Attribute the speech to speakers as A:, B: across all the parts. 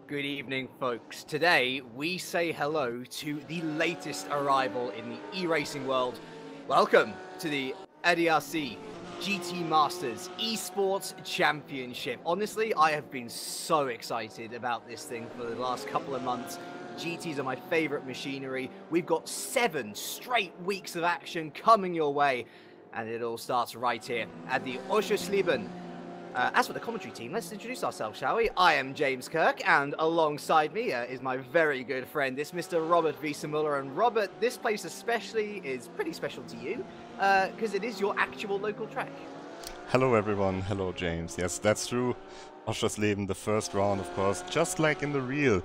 A: Good evening, folks. Today, we say hello to the latest arrival in the e-racing world. Welcome to the ADAC GT Masters Esports Championship. Honestly, I have been so excited about this thing for the last couple of months. GTs are my favorite machinery. We've got 7 straight weeks of action coming your way, and it all starts right here at the Oschersleben. As for the commentary team, let's introduce ourselves, shall we? I am James Kirk, and alongside me is my very good friend, it's Mr. Robert Wiesenmüller. And Robert, this place especially is pretty special to you, because it is your actual local track.
B: Hello everyone, hello James. Yes, that's true. Oschersleben, the first round, of course, just like in the real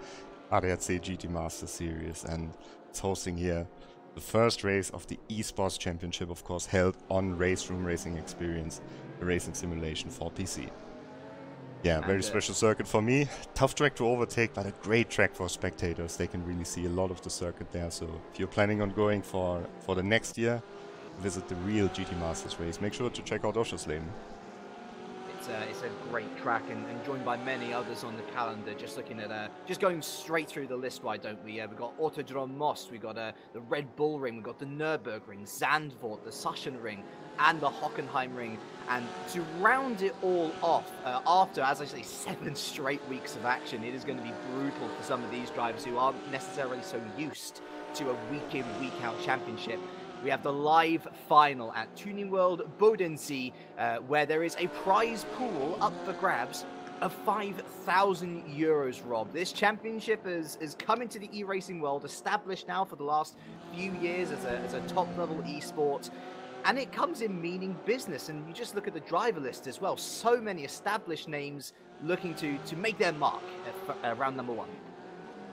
B: ADAC GT Master Series, and it's hosting here the first race of the Esports Championship, of course, held on RaceRoom Racing Experience, a racing simulation for PC. Yeah, very special circuit for me. Tough track to overtake, but a great track for spectators. They can really see a lot of the circuit there. So if you're planning on going for the next year, visit the real GT Masters race. Make sure to check out Oschersleben.
A: It's a great track and joined by many others on the calendar. Just looking at just going straight through the list, why don't we? We've got Autodrom Most, we've got the Red Bull Ring, we've got the Nürburgring, Zandvoort, the Sachsen Ring, and the Hockenheim Ring. And to round it all off, after, as I say, 7 straight weeks of action, it is going to be brutal for some of these drivers who aren't necessarily so used to a week-in, week-out championship. We have the live final at Tuning World Bodensee, where there is a prize pool up for grabs of 5,000 euros, Rob. This championship has come into the e-racing world, established now for the last few years as a top-level esport, and it comes in meaning business. And you just look at the driver list as well. So many established names looking to make their mark at round number 1.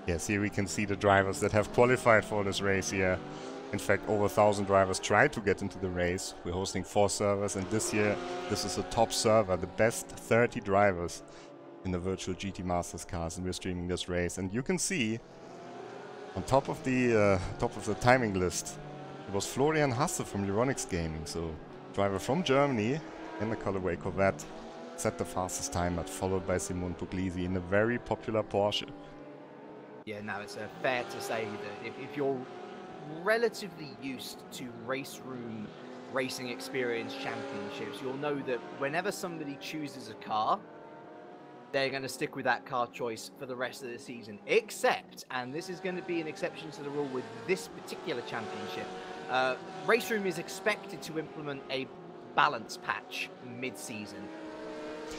B: Yes, here we can see the drivers that have qualified for this race here. In fact, over 1,000 drivers tried to get into the race. We're hosting 4 servers, and this year, this is a top server, the best 30 drivers in the virtual GT Masters cars, and we're streaming this race. And you can see, on top of the timing list, it was Florian Hasse from Euronics Gaming, so driver from Germany in the colorway Corvette, set the fastest time, but followed by Simon Puglisi in a very popular Porsche.
A: Yeah, no, it's fair to say that if you're relatively used to RaceRoom Racing Experience Championships, you'll know that whenever somebody chooses a car, they're going to stick with that car choice for the rest of the season. Except, and this is going to be an exception to the rule with this particular championship, RaceRoom is expected to implement a balance patch mid-season,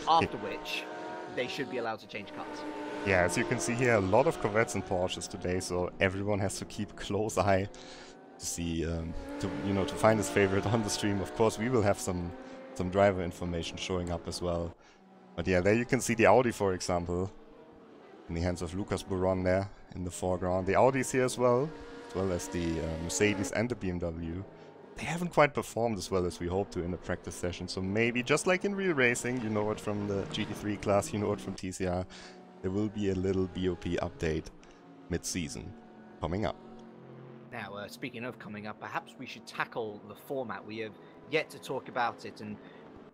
A: after which they should be allowed to change cars.
B: Yeah, as you can see here, a lot of Corvettes and Porsches today, so everyone has to keep a close eye to see, to find his favorite on the stream. Of course, we will have some driver information showing up as well. But yeah, there you can see the Audi, for example, in the hands of Lucas Buron there in the foreground. The Audis here as well as the Mercedes and the BMW. They haven't quite performed as well as we hoped to in the practice session, so maybe, just like in real racing, you know it from the GT3 class, you know it from TCR, there will be a little BOP update mid-season coming up.
A: Now, speaking of coming up, perhaps we should tackle the format. We have yet to talk about it, and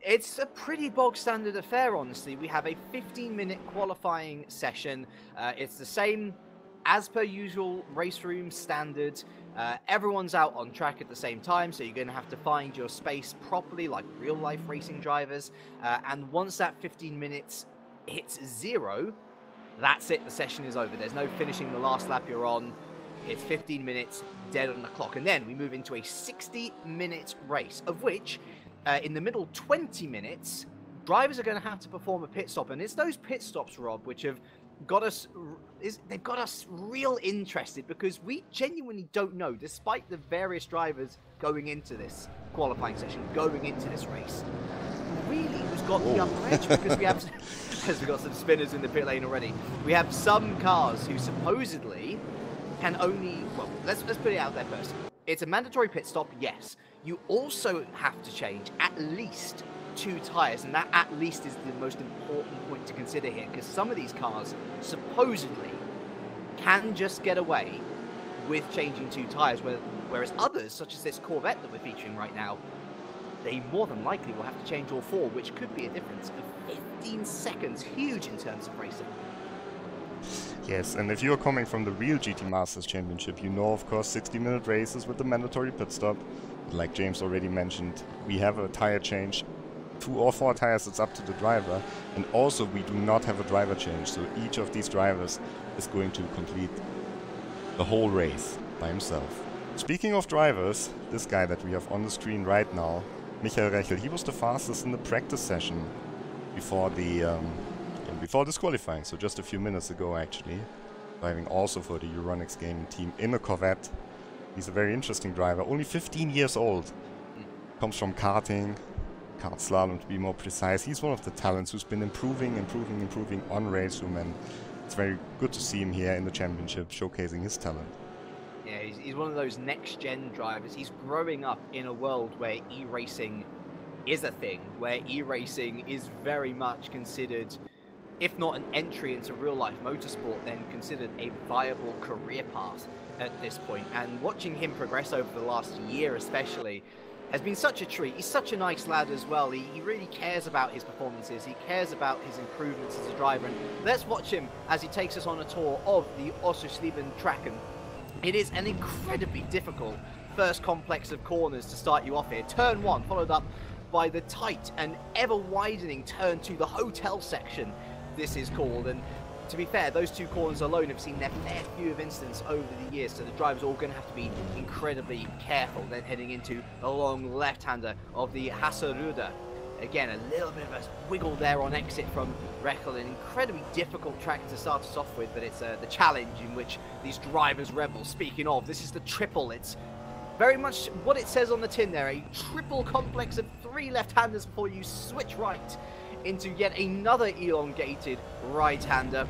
A: it's a pretty bog-standard affair, honestly. We have a 15-minute qualifying session. It's the same as per usual RaceRoom standard. Everyone's out on track at the same time, so you're going to have to find your space properly, like real-life racing drivers. And once that 15 minutes hits 0, that's it, the session is over. There's no finishing the last lap you're on. It's 15 minutes dead on the clock. And then we move into a 60-minute race, of which, in the middle 20 minutes, drivers are going to have to perform a pit stop. And it's those pit stops, Rob, which have got us, they've got us real interested, because we genuinely don't know, despite the various drivers going into this qualifying session, going into this race, really who's got the upper edge, because we have, as we've got some spinners in the pit lane already, we have some cars who supposedly can only, well, let's put it out there first. It's a mandatory pit stop, yes. You also have to change at least 2 tyres, and that at least is the most important point to consider here, because some of these cars supposedly can just get away with changing 2 tyres, whereas others, such as this Corvette that we're featuring right now, they more than likely will have to change all 4, which could be a difference of 15 seconds, huge in terms of racing.
B: Yes, and if you're coming from the real GT Masters Championship, you know, of course, 60-minute races with the mandatory pit stop. Like James already mentioned, we have a tire change. 2 or 4 tires, it's up to the driver. And also, we do not have a driver change, so each of these drivers is going to complete the whole race by himself. Speaking of drivers, this guy that we have on the screen right now, Michael Rechel, he was the fastest in the practice session before the before this qualifying, so just a few minutes ago actually, driving also for the Euronics gaming team in a Corvette. He's a very interesting driver, only 15 years old, comes from karting, kart slalom to be more precise. He's one of the talents who's been improving on RaceRoom, and it's very good to see him here in the championship showcasing his talent.
A: Yeah, he's one of those next-gen drivers. He's growing up in a world where e-racing is a thing, where e-racing is very much considered, if not an entry into real-life motorsport, then considered a viable career path at this point. And watching him progress over the last year especially has been such a treat. He's such a nice lad as well. He really cares about his performances. He cares about his improvements as a driver. And let's watch him as he takes us on a tour of the Oschersleben track. And it is an incredibly difficult first complex of corners to start you off here. Turn 1, followed up by the tight and ever-widening turn 2, the hotel section, this is called. And to be fair, those 2 corners alone have seen their fair few of incidents over the years, so the drivers are all going to have to be incredibly careful. Then heading into the long left-hander of the Hasseröder. Again, a little bit of a wiggle there on exit from Rechel. An incredibly difficult track to start us off with, but it's the challenge in which these drivers revel. Speaking of, this is the triple. It's very much what it says on the tin there, a triple complex of 3 left-handers before you switch right into yet another elongated right-hander.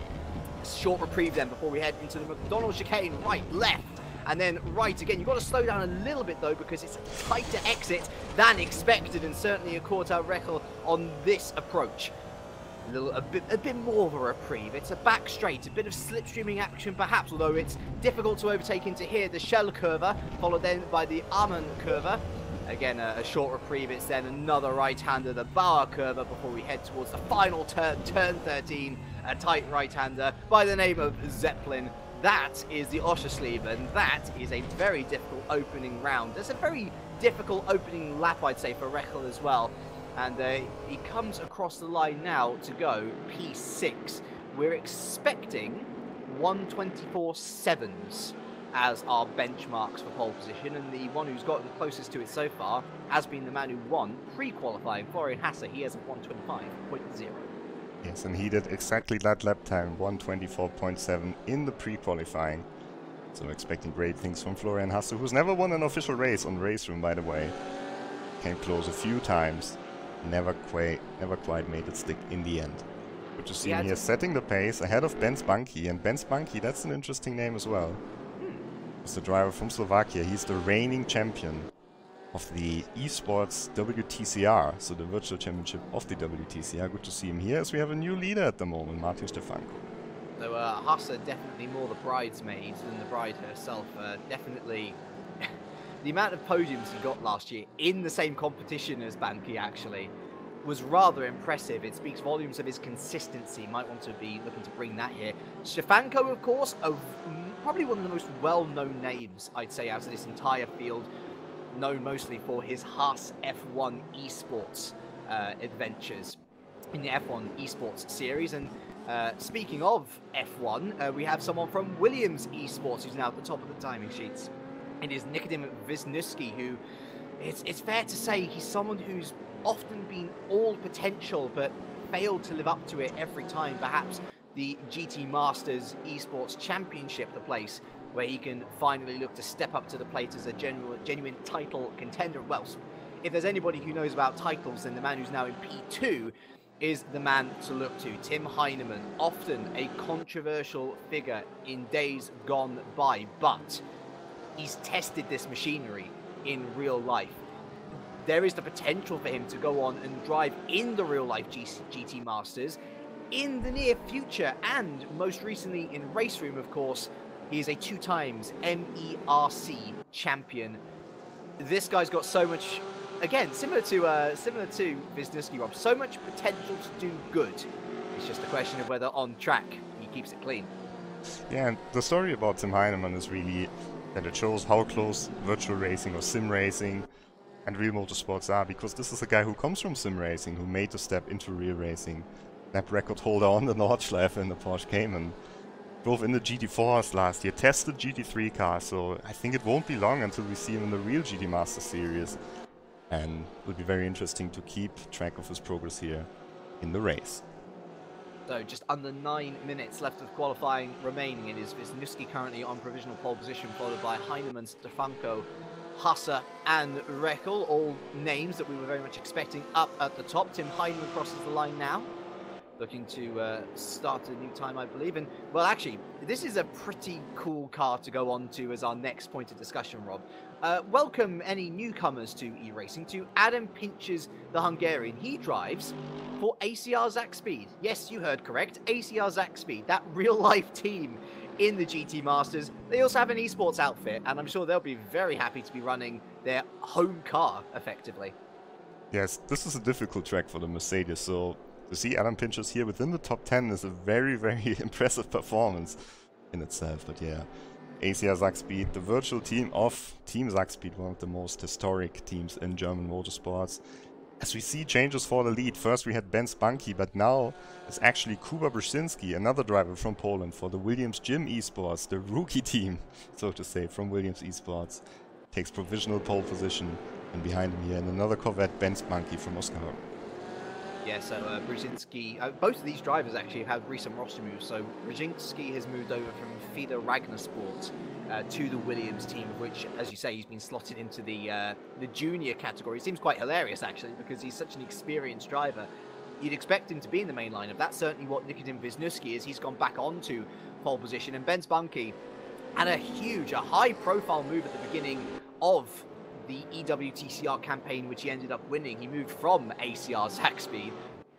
A: Short reprieve then before we head into the McDonald's chicane. Right, left, and then right again. You've got to slow down a little bit though, because it's a tighter exit than expected, and certainly caught out Rechel on this approach. A bit more of a reprieve. It's a back straight, a bit of slipstreaming action perhaps, although it's difficult to overtake into here. The Shell curve, followed then by the Amen curve. Again, a short reprieve. It's then another right-hander, the Bauer curve, before we head towards the final turn, turn 13, a tight right-hander by the name of Zeppelin. That is the Oschersleben. That is a very difficult opening round. There's a very difficult opening lap, I'd say, for Rechel as well. And he comes across the line now to go P6. We're expecting 124.7s as our benchmarks for pole position, and the one who's gotten closest to it so far has been the man who won pre-qualifying, Florian Hasse. He has a 125.0.
B: Yes, and he did exactly that lap time, 124.7 in the pre-qualifying. So I'm expecting great things from Florian Hasse, who's never won an official race on RaceRoom, by the way. Came close a few times, never quite made it stick in the end. Good to see him here setting the pace ahead of Ben Spunky, and Ben Spunky, that's an interesting name as well. He's the driver from Slovakia. He's the reigning champion of the Esports WTCR, so the virtual championship of the WTCR. Good to see him here, as we have a new leader at the moment, Martin Stefanko.
A: So Hasse definitely more the bridesmaid than the bride herself. Definitely the amount of podiums he got last year in the same competition as Banki actually was rather impressive. It speaks volumes of his consistency. Might want to be looking to bring that here. Stefanko, of course, probably one of the most well-known names, I'd say, out of this entire field. Known mostly for his Haas F1 Esports adventures in the F1 Esports series. And speaking of F1, we have someone from Williams Esports who's now at the top of the timing sheets. It is Nikodem Wisniewski, who it's fair to say he's someone who's often been all potential but failed to live up to it every time. Perhaps the GT Masters Esports Championship, the place where he can finally look to step up to the plate as a genuine title contender. Well, if there's anybody who knows about titles, then the man who's now in P2 is the man to look to. Tim Heinemann, often a controversial figure in days gone by, but he's tested this machinery in real life. There is the potential for him to go on and drive in the real-life GT Masters in the near future, and most recently in RaceRoom, of course. He is a 2 times MERC champion. This guy's got so much, again, similar to Wisniewski, Rob, so much potential to do good. It's just a question of whether on track he keeps it clean.
B: Yeah, and the story about Tim Heinemann is really that it shows how close virtual racing or sim racing and real motorsports are, because this is a guy who comes from sim racing, who made the step into real racing. Lap record holder on the Nordschleife in the Porsche Cayman. Drove in the GT4s last year, tested GT3 cars, so I think it won't be long until we see him in the real GT Master Series. And it will be very interesting to keep track of his progress here in the race.
A: So just under 9 minutes left of qualifying remaining. It is Wisniewski currently on provisional pole position, followed by Heinemann, Stefanko, Hasse and Reckel, all names that we were very much expecting up at the top. Tim Heinemann crosses the line now, looking to start a new time, I believe. And, well, actually, this is a pretty cool car to go on to as our next point of discussion, Rob. Welcome any newcomers to e-racing to Adam Pinches, the Hungarian. He drives for ACR Zach Speed. Yes, you heard correct. ACR Zach Speed, that real-life team in the GT Masters. They also have an esports outfit, and I'm sure they'll be very happy to be running their home car, effectively.
B: Yes, this is a difficult track for the Mercedes, so to see Adam Pinches here within the top 10 is a very, very impressive performance in itself. But yeah, ACR Zach Speed, the virtual team of Team Zach Speed, one of the most historic teams in German motorsports. As we see changes for the lead, first we had Ben Spunky, but now it's actually Kuba Brzezinski, another driver from Poland for the Williams Gym Esports, the rookie team, so to say, from Williams Esports. Takes provisional pole position, and behind him here in another Corvette, Ben Spunky from Oschersleben.
A: Yeah, so Brzezinski, both of these drivers actually have had recent roster moves. So Brzezinski has moved over from FIDA Ragnasport to the Williams team, which, as you say, he's been slotted into the junior category. It seems quite hilarious, actually, because he's such an experienced driver. You'd expect him to be in the main lineup. That's certainly what Nikodym Wisniewski is. He's gone back onto pole position. And Ben Spunky had a high-profile move at the beginning of the EWTCR campaign, which he ended up winning. He moved from ACR Zach Speed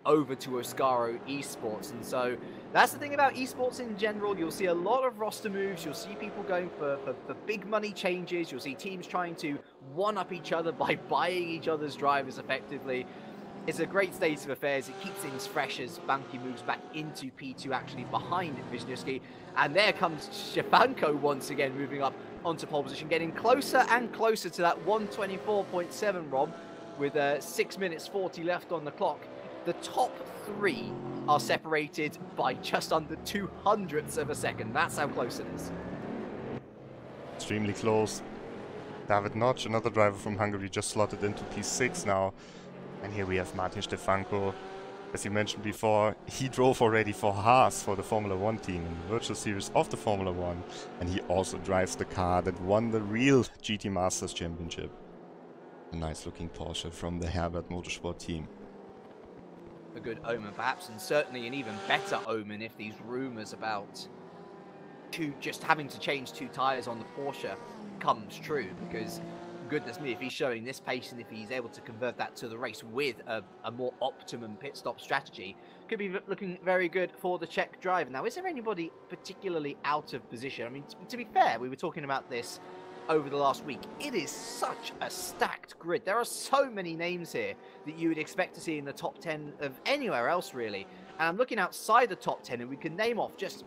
A: over to Oscaro Esports. And so that's the thing about esports in general. You'll see a lot of roster moves. You'll see people going for big money changes. You'll see teams trying to one-up each other by buying each other's drivers effectively. It's a great state of affairs. It keeps things fresh as Banki moves back into P2, actually behind Wisniewski. And there comes Stefanko once again, moving up onto pole position, getting closer and closer to that 124.7, Rob, with 6 minutes 40 left on the clock. The top three are separated by just under 200ths of a second. That's how close it is.
B: Extremely close. David Notch, another driver from Hungary, just slotted into P6 now. And here we have Martin Stefanko. As you mentioned before, he drove already for Haas for the Formula 1 team in the virtual series of the Formula 1. And he also drives the car that won the real GT Masters Championship. A nice looking Porsche from the Herbert Motorsport team.
A: A good omen perhaps, and certainly an even better omen if these rumours about just having to change 2 tyres on the Porsche comes true, because goodness me, if he's showing this pace and if he's able to convert that to the race with a more optimum pit stop strategy, could be looking very good for the Czech driver. Now, is there anybody particularly out of position? I mean, to be fair, we were talking about this over the last week. It is such a stacked grid. There are so many names here that you would expect to see in the top 10 of anywhere else, really. And I'm looking outside the top 10, and we can name off just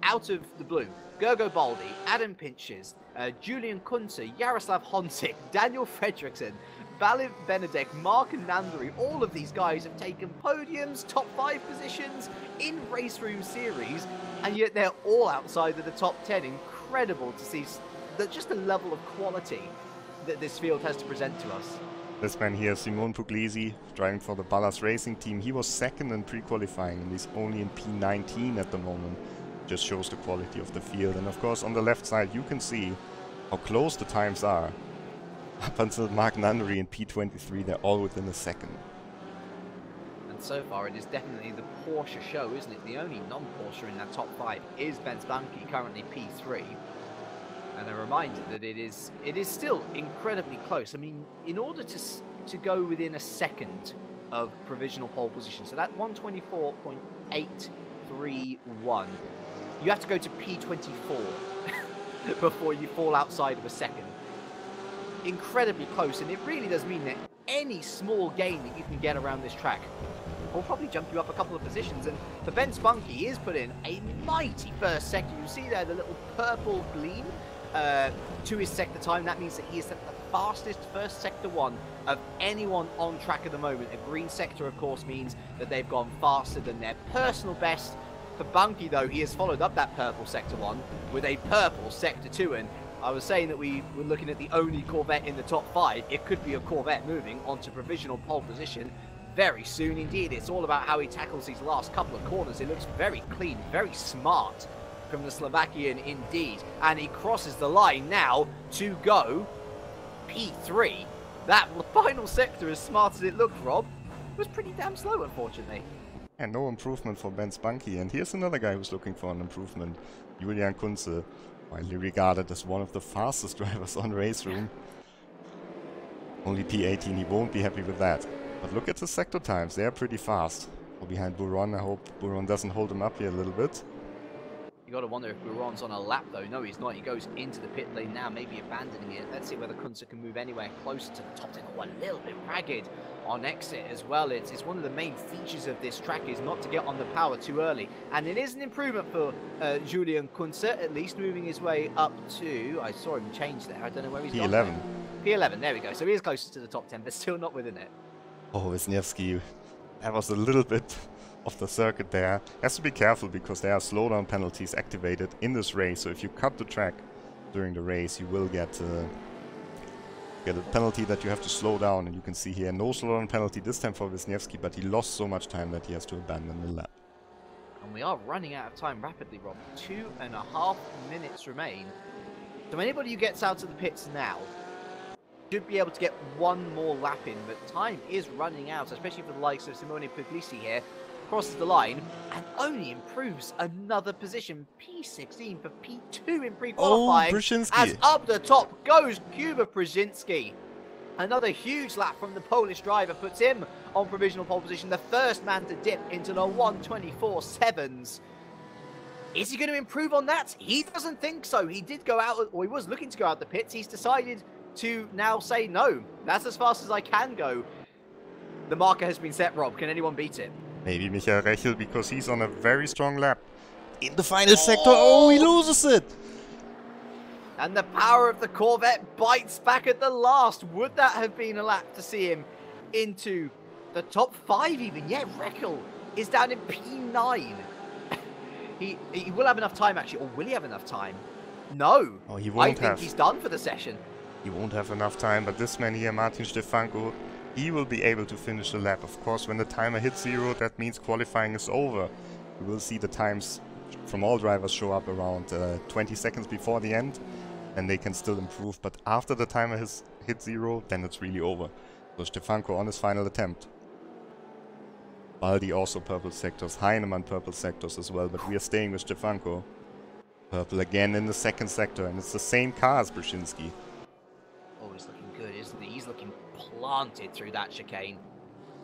A: out of the blue: Gergo Baldi, Adam Pinches, Julian Kunze, Jaroslav Honzik, Daniel Fredriksson, Valim Benedek, Mark Nandri. All of these guys have taken podiums, top 5 positions in RaceRoom series, and yet they're all outside of the top 10. Incredible to see just the level of quality that this field has to present to us.
B: This man here, Simone Puglisi, driving for the Ballas Racing team. He was second in pre-qualifying and he's only in P19 at the moment. Just shows the quality of the field. And of course on the left side you can see how close the times are. Up until Mark Nandri in P23, they're all within a second.
A: And so far it is definitely the Porsche show, isn't it? The only non-Porsche in that top 5 is Ben Spunky, currently P3. And a reminder that it is still incredibly close. I mean, in order to go within a second of provisional pole position, so that 124.831, you have to go to P24 before you fall outside of a second. Incredibly close, and it really does mean that any small gain that you can get around this track will probably jump you up a couple of positions. And for Ben Spunky, he is put in a mighty first sector. You see there the little purple gleam to his sector time. That means that he is at the fastest first sector one of anyone on track at the moment. A green sector, of course, means that they've gone faster than their personal best. For Bunky, though, he has followed up that purple sector one with a purple sector two. And I was saying that we were looking at the only Corvette in the top 5. It could be a Corvette moving onto provisional pole position very soon indeed. It's all about how he tackles these last couple of corners. It looks very clean, very smart from the Slovakian indeed. And he crosses the line now to go P3. That final sector, as smart as it looked, Rob, was pretty damn slow, unfortunately.
B: And no improvement for Ben Spunky. And here's another guy who's looking for an improvement. Julian Kunze, widely regarded as one of the fastest drivers on RaceRoom. Only P18, he won't be happy with that. But look at the sector times, they are pretty fast. Well, behind Buron, I hope Buron doesn't hold him up here a little bit.
A: You got to wonder if Buron's on a lap, though. No, he's not. He goes into the pit lane now, maybe abandoning it. Let's see whether Kunze can move anywhere closer to the top 10. Oh, a little bit ragged on exit as well. It's one of the main features of this track is not to get on the power too early. And it is an improvement for Julian Kunze, at least moving his way up to... I saw him change there. I don't know where he's gone.
B: P11.
A: P11, there we go. So he is closer to the top 10, but still not within it.
B: Oh, Wisniewski, that was a little bit of the circuit there. Has to be careful because there are slowdown penalties activated in this race. So if you cut the track during the race, you will get a penalty that you have to slow down. And you can see here, no slowdown penalty this time for Wisniewski, but he lost so much time that he has to abandon the lap.
A: And we are running out of time rapidly, Rob. 2.5 minutes remain. So anybody who gets out of the pits now should be able to get one more lap in, but time is running out, especially for the likes of Simone Puglisi here. Crosses the line and only improves another position. P16 for P2 in pre-qualifying.
B: Brzezinski.
A: As up the top goes Kuba Brzezinski. Another huge lap from the Polish driver puts him on provisional pole position. The first man to dip into the 1:24.7s. Is he going to improve on that? He doesn't think so. He did go out, or he was looking to go out the pits. He's decided to now say, no, that's as fast as I can go. The marker has been set, Rob. Can anyone beat it?
B: Maybe Michael Rechel, because he's on a very strong lap. In the final sector, oh, he loses it!
A: And the power of the Corvette bites back at the last. Would that have been a lap to see him into the top 5 even? Yeah, Rechel is down in P9. He will have enough time, actually. Or will he have enough time? No.
B: Oh, he won't
A: I think he's done for the session.
B: He won't have enough time, but this man here, Martin Stefanko, he will be able to finish the lap. Of course, when the timer hits 0, that means qualifying is over. We will see the times from all drivers show up around 20 seconds before the end, and they can still improve. But after the timer hits 0, then it's really over. So Stefanko on his final attempt. Baldi also purple sectors, Heinemann purple sectors as well, but we are staying with Stefanko. Purple again in the second sector, and it's the same car as Brzezinski.
A: Oh, he's looking good, isn't he? He's looking planted through that chicane.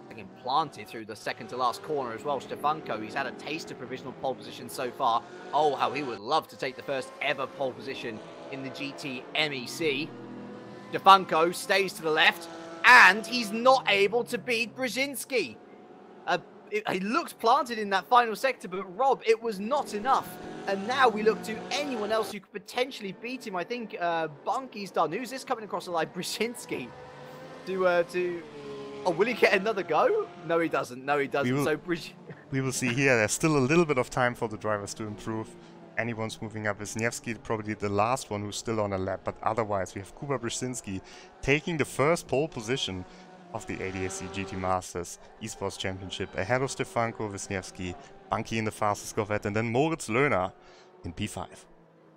A: Looking planted through the second to last corner as well. Stefanko, he's had a taste of provisional pole position so far. Oh, how he would love to take the first ever pole position in the GT MEC. Stefanko stays to the left, and he's not able to beat Brzezinski. He looked planted in that final sector, but Rob, it was not enough. And now we look to anyone else who could potentially beat him. I think Bunky's done. Who's this coming across the line? Brzezinski. Oh, will he get another go? No, he doesn't. No, he doesn't.
B: We will see here. There's still a little bit of time for the drivers to improve. Anyone's moving up. Wisniewski probably the last one who's still on a lap. But otherwise, we have Kuba Brzezinski taking the first pole position of the ADAC GT Masters Esports Championship ahead of Stefanko, Wisniewski, Bunky in the fastest Corvette, and then Moritz Löhner in P5.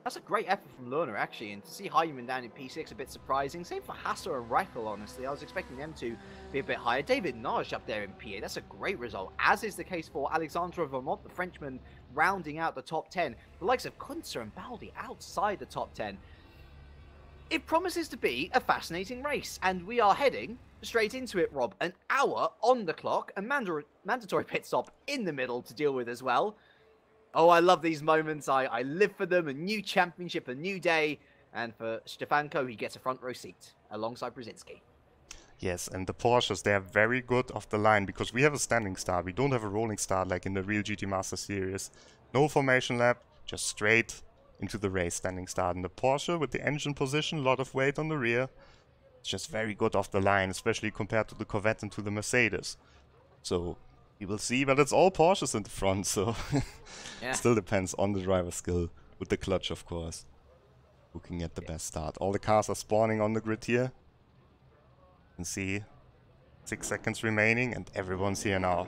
A: That's a great effort from Löhner, actually, and to see Heinemann down in P6 a bit surprising. Same for Hasser and Rechel, honestly. I was expecting them to be a bit higher. David Nage up there in P8. That's a great result, as is the case for Alexandre Vermont, the Frenchman, rounding out the top 10. The likes of Kunze and Baldi outside the top 10. It promises to be a fascinating race, and we are heading straight into it, Rob. An hour on the clock, a mandatory pit stop in the middle to deal with as well. Oh, I love these moments. I live for them. A new championship, a new day. And for Stefanko, he gets a front row seat alongside Brzezinski.
B: Yes, and the Porsches, they are very good off the line because we have a standing start. We don't have a rolling start like in the real GT Master Series. No formation lap, just straight into the race standing start. And the Porsche with the engine position, a lot of weight on the rear. It's just very good off the line, especially compared to the Corvette and to the Mercedes. So we will see, but it's all Porsches in the front, so
A: Yeah.
B: Still depends on the driver's skill with the clutch, of course. Who can get the best start. All the cars are spawning on the grid here. You can see 6 seconds remaining and everyone's here now.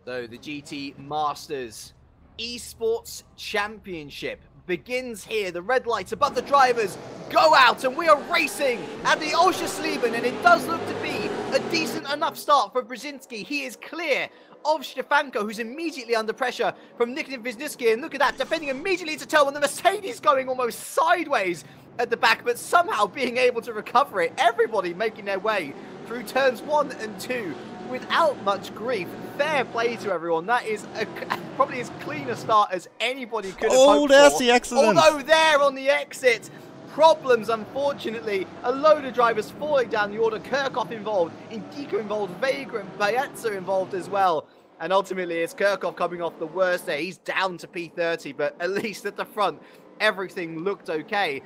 A: So the GT Masters Esports Championship begins here. The red lights above the drivers go out and we are racing at the Oschersleben, and it does look to be a decent enough start for Brzezinski. He is clear of Stefanko, who's immediately under pressure from Nikolai Wisniewski, and look at that, defending immediately to toe, and the Mercedes going almost sideways at the back, but somehow being able to recover it. Everybody making their way through turns 1 and 2 without much grief. Fair play to everyone. That is probably as clean a start as anybody could have hoped for.
B: Oh, there's the accident!
A: Although there on the exit, problems, unfortunately. A load of drivers falling down the order. Kirkhoff involved, Indika involved, Vega and Bayetza involved as well. And ultimately, it's Kirkhoff coming off the worst there. He's down to P30, but at least at the front, everything looked okay.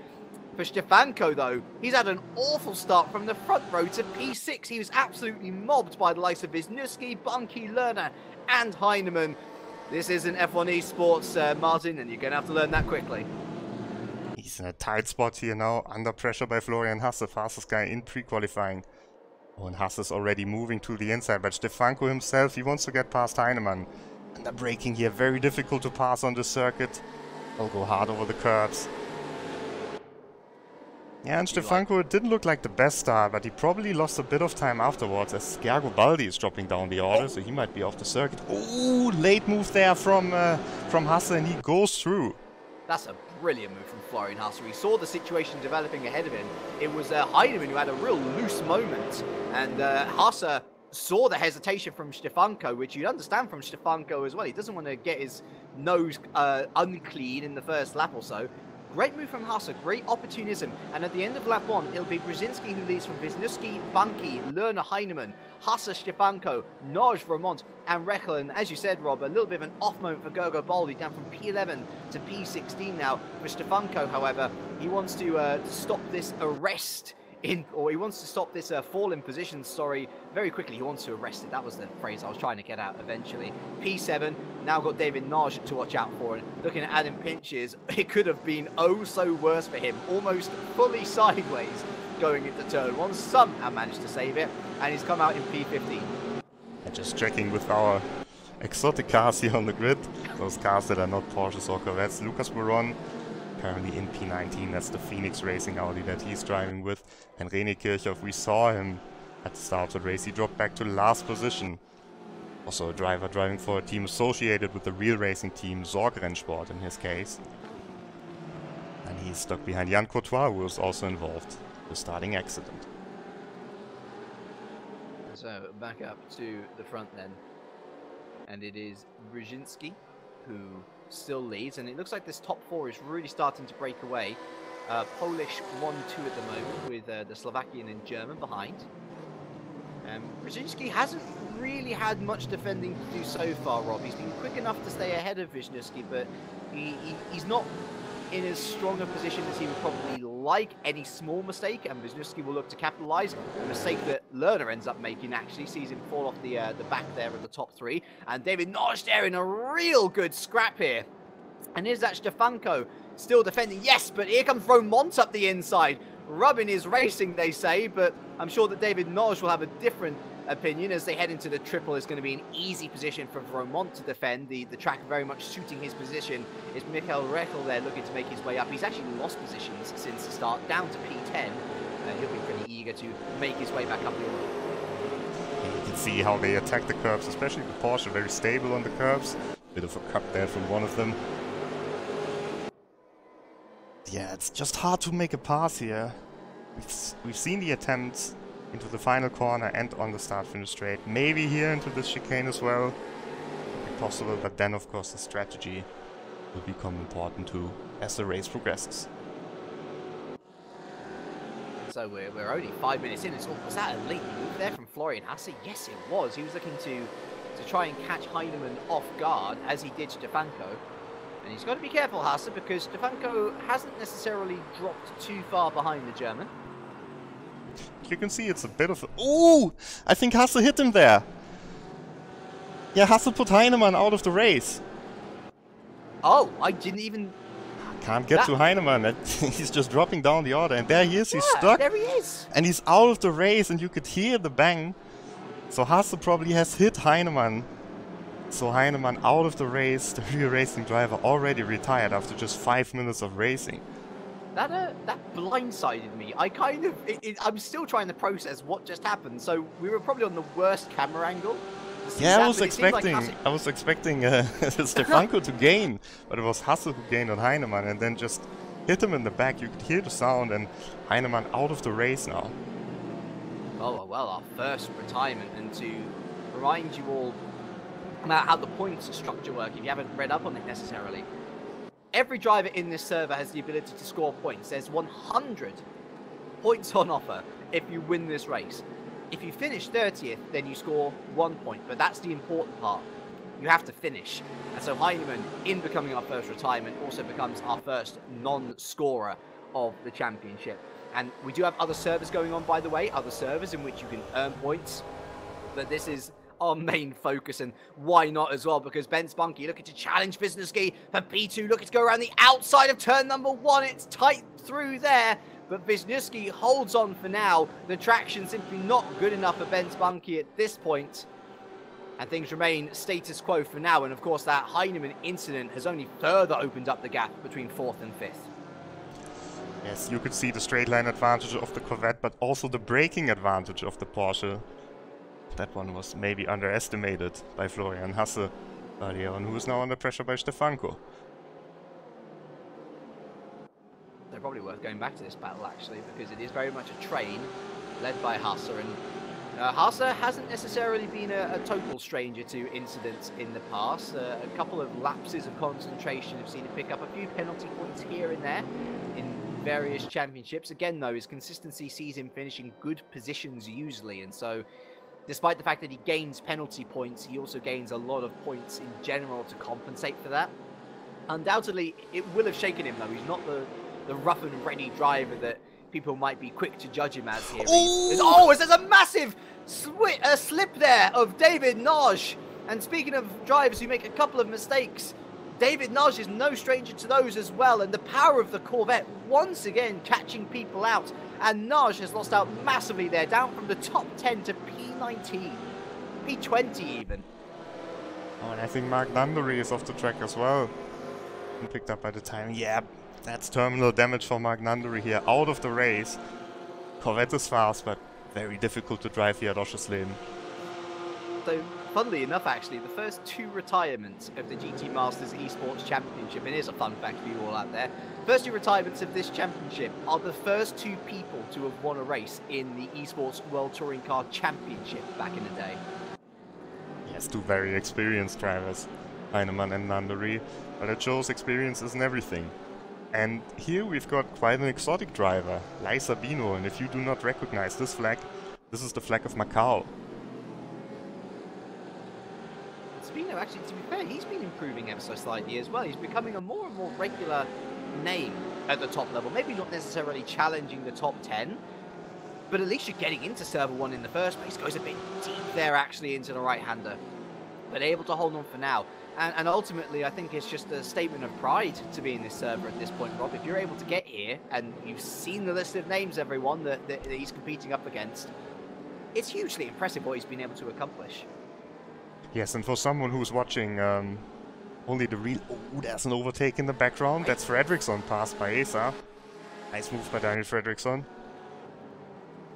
A: For Stefanko, though, he's had an awful start from the front row to P6. He was absolutely mobbed by the likes of Wisniewski, Bunky, Lerner, and Heinemann. This isn't F1 Esports, Martin, and you're going to have to learn that quickly.
B: He's in a tight spot here now, under pressure by Florian Hasse, fastest guy in pre-qualifying. Oh, and Hasse is already moving to the inside, but Stefanko himself, he wants to get past Heinemann. And the braking here, very difficult to pass on the circuit. They'll go hard over the curbs. Yeah, and Stefanko, it didn't look like the best start, but he probably lost a bit of time afterwards as Gergo Baldi is dropping down the order, so he might be off the circuit. Oh, late move there from Hasse, and he goes through.
A: That's a brilliant move from Florian Hasse. He saw the situation developing ahead of him. It was Heinemann who had a real loose moment, and Hasse saw the hesitation from Stefanko, which you'd understand from Stefanko as well. He doesn't want to get his nose unclean in the first lap or so. Great move from Hasse, great opportunism, and at the end of lap 1, it'll be Brzezinski who leads from Wisniewski, Bunky, Lerner, Heinemann, Hasse, Stefanko, Noj, Vermont, and Rechel. And as you said, Rob, a little bit of an off moment for Gergo Baldi, down from P11 to P16 now. For Stefanko, however, he wants to stop this arrest he wants to stop this fall in position, very quickly. He wants to arrest it. That was the phrase I was trying to get out eventually. P7, now got David Naj to watch out for. And looking at Adam Pinch's, it could have been oh so worse for him. Almost fully sideways going into turn 1. Somehow managed to save it, and he's come out in P15.
B: And just checking with our exotic cars here on the grid. Those cars that are not Porsches or Corvettes. Lucas Buron, currently in P19, that's the Phoenix Racing Audi that he's driving with. And René Kirchhoff, we saw him at the start of the race, he dropped back to last position. Also a driver driving for a team associated with the real racing team, Sorg Rennsport in his case. And he's stuck behind Jan Courtois, who was also involved in the starting accident.
A: So back up to the front then. And it is Brzezinski who still leads, and it looks like this top 4 is really starting to break away. Polish 1-2 at the moment, with the Slovakian and German behind. Brzezinski hasn't really had much defending to do so far, Rob. He's been quick enough to stay ahead of Wisniewski, but he's not in as strong a position as he would probably like. Any small mistake, and Wisniewski will look to capitalise. A mistake that Lerner ends up making actually sees him fall off the back there of the top 3. And David Noj there in a real good scrap here. And here's that Stefanko still defending. Yes, but here comes Romont up the inside. Rubbing his racing, they say, but I'm sure that David Noj will have a different opinion as they head into the triple. Is going to be an easy position for Vermont to defend. The track very much suiting his position. Is Michael Rechel there looking to make his way up. He's actually lost positions since the start, down to P10. He'll be pretty eager to make his way back up the order.
B: You can see how they attack the curbs, especially the Porsche, very stable on the curbs. Bit of a cut there from one of them. Yeah, it's just hard to make a pass here. We've seen the attempts into the final corner and on the start-finish straight. Maybe here into this chicane as well. Could be possible, but then of course the strategy will become important too as the race progresses.
A: So we're only 5 minutes in. Was that a late move there from Florian Hasse? Yes, it was. He was looking to try and catch Heinemann off guard, as he did Stefanko. And he's got to be careful, Hasse, because Stefanko hasn't necessarily dropped too far behind the German.
B: You can see it's a bit of a... Ooh! I think Hasse hit him there. Yeah, Hasse put Heinemann out of the race.
A: Oh, I didn't even...
B: Can't get to Heinemann. He's just dropping down the order. And there he is.
A: Yeah,
B: he's stuck.
A: There he is.
B: And he's out of the race, and you could hear the bang. So Hasse probably has hit Heinemann. So Heinemann out of the race. The real racing driver already retired after just 5 minutes of racing.
A: That blindsided me. I kind of... I'm still trying to process what just happened. So we were probably on the worst camera angle.
B: Yeah, I was expecting Stefanko to gain, but it was Hasse who gained on Heinemann and then just hit him in the back. You could hear the sound, and Heinemann out of the race now.
A: Oh, well, our first retirement. And to remind you all about how the points structure work, if you haven't read up on it necessarily, every driver in this server has the ability to score points. There's 100 points on offer if you win this race. If you finish 30th, then you score 1 point, but that's the important part. You have to finish. And so Heinemann, in becoming our first retirement, also becomes our first non-scorer of the championship. And we do have other servers going on, by the way, other servers in which you can earn points. But this is our main focus, and why not as well, because Ben Spunky looking to challenge Wisniewski for P2, looking to go around the outside of turn number 1. It's tight through there. But Wisniewski holds on for now. The traction simply not good enough for Ben Spunky at this point. And things remain status quo for now. And of course, that Heinemann incident has only further opened up the gap between 4th and 5th.
B: Yes, you could see the straight line advantage of the Corvette, but also the braking advantage of the Porsche. That one was maybe underestimated by Florian Hasse earlier on, who is now under pressure by Stefanko.
A: They're probably worth going back to this battle, actually, because it is very much a train led by Hasse, and Hasse hasn't necessarily been a total stranger to incidents in the past. A couple of lapses of concentration have seen him pick up a few penalty points here and there in various championships. Again, though, his consistency sees him finishing good positions usually, and so despite the fact that he gains penalty points, he also gains a lot of points in general to compensate for that. Undoubtedly, it will have shaken him, though. He's not the rough and ready driver that people might be quick to judge him as here. Oh, there's a massive slip there of David Nagy. And speaking of drivers who make a couple of mistakes, David Nagy is no stranger to those as well. And the power of the Corvette once again catching people out. And Nagy has lost out massively there, down from the top 10 to P19, P20 even.
B: Oh, and I think Mark Nandori is off the track as well. And picked up by the time. Yeah. That's terminal damage for Mark Nandori here, out of the race. Corvette is fast, but very difficult to drive here at Oschersleben.
A: So, funnily enough, actually, the first 2 retirements of the GT Masters Esports Championship, and here's a fun fact for you all out there, first 2 retirements of this championship are the first 2 people to have won a race in the Esports World Touring Car Championship back in the day.
B: Yes, 2 very experienced drivers, Heinemann and Nandori, but it shows experience isn't everything. And here we've got quite an exotic driver, Lai Sabino, and if you do not recognize this flag, this is the flag of Macau.
A: Sabino, actually, to be fair, he's been improving ever so slightly as well. He's becoming a more and more regular name at the top level. Maybe not necessarily challenging the top 10, but at least you're getting into server 1 in the first place. Goes a bit deep there, actually, into the right-hander, but able to hold on for now. And ultimately, I think it's just a statement of pride to be in this server at this point, Rob. If you're able to get here, and you've seen the list of names, everyone, that he's competing up against, it's hugely impressive what he's been able to accomplish.
B: Yes, and for someone who's watching only the real... Oh, there's an overtake in the background. That's Fredriksson, passed by Esa. Nice move by Daniel Fredriksson.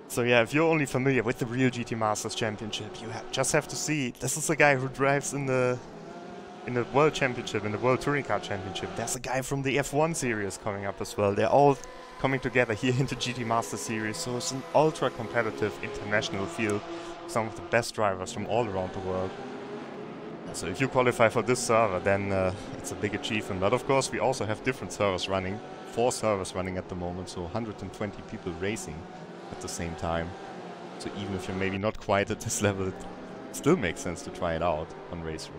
B: So yeah, if you're only familiar with the real GT Masters Championship, you just have to see, this is a guy who drives in the World Championship, in the World Touring Car Championship. There's a guy from the F1 series coming up as well. They're all coming together here in the GT Master Series, so it's an ultra competitive international field. Some of the best drivers from all around the world. So if you qualify for this server, then it's a big achievement. But of course, we also have different servers running. 4 servers running at the moment, so 120 people racing. at the same time. So even if you're maybe not quite at this level, it still makes sense to try it out on RaceRoom.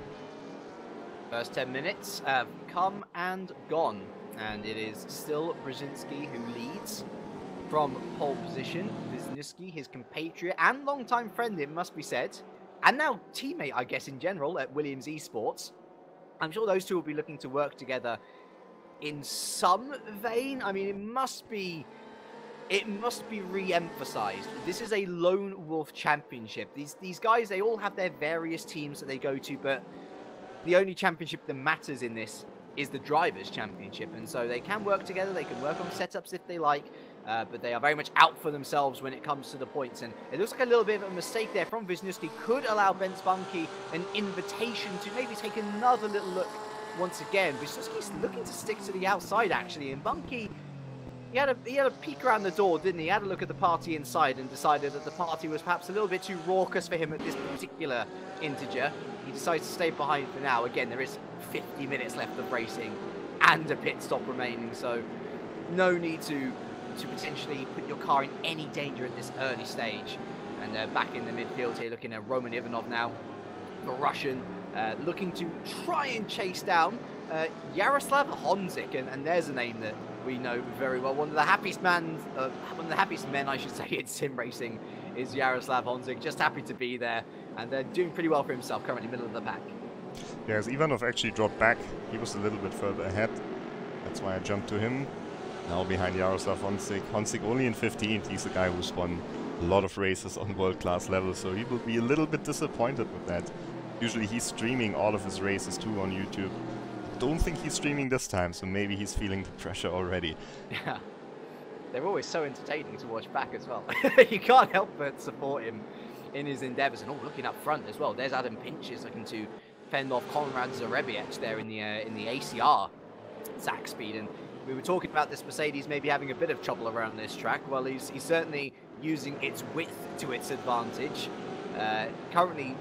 A: First 10 minutes have come and gone, and it is still Brzezinski who leads from pole position. Wisniewski, his compatriot and longtime friend, it must be said, and now teammate, I guess, in general at Williams Esports. I'm sure those two will be looking to work together in some vein. I mean, it must be re-emphasized. This is a lone wolf championship. These guys, they all have their various teams that they go to, but the only championship that matters in this is the drivers' championship, and so they can work together. They can work on setups if they like, but they are very much out for themselves when it comes to the points. And it looks like a little bit of a mistake there from Wisniewski could allow Benz Bunky an invitation to maybe take another little look once again. Wisniewski's looking to stick to the outside actually, and Bunky, he had a peek around the door, didn't he? He had a look at the party inside and decided that the party was perhaps a little bit too raucous for him at this particular integer. He decides to stay behind for now. Again, there is 50 minutes left of racing and a pit stop remaining, so no need to potentially put your car in any danger at this early stage. And back in the midfield here, looking at Roman Ivanov now, the Russian, looking to try and chase down Yaroslav Honzik, and there's a name that we know very well. One of the happiest men, I should say, in sim racing is Yaroslav Honzik. Just happy to be there, and doing pretty well for himself. Currently middle of the pack.
B: Yes, Ivanov actually dropped back. He was a little bit further ahead. That's why I jumped to him. Now behind Yaroslav Honzik. Honzik only in 15th. He's a guy who's won a lot of races on world-class level, so he will be a little bit disappointed with that. Usually he's streaming all of his races too on YouTube. Don't think he's streaming this time, so maybe he's feeling the pressure already. Yeah,
A: they're always so entertaining to watch back as well. You can't help but support him in his endeavours. And looking up front as well, there's Adam Pinches looking to fend off Konrad Zarebiec there in the ACR Zach speed. And we were talking about this Mercedes maybe having a bit of trouble around this track. Well, he's certainly using its width to its advantage. Currently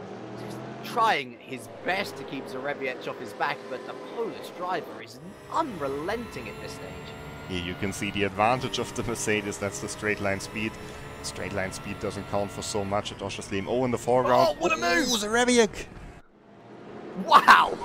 A: trying his best to keep Zarebiec off his back, but the Polish driver is unrelenting at this stage.
B: Here you can see the advantage of the Mercedes. That's the straight line speed. Straight line speed doesn't count for so much at Oschersleben. Oh, in the foreground.
A: Oh, what a move!
B: Zarebiec!
A: Wow!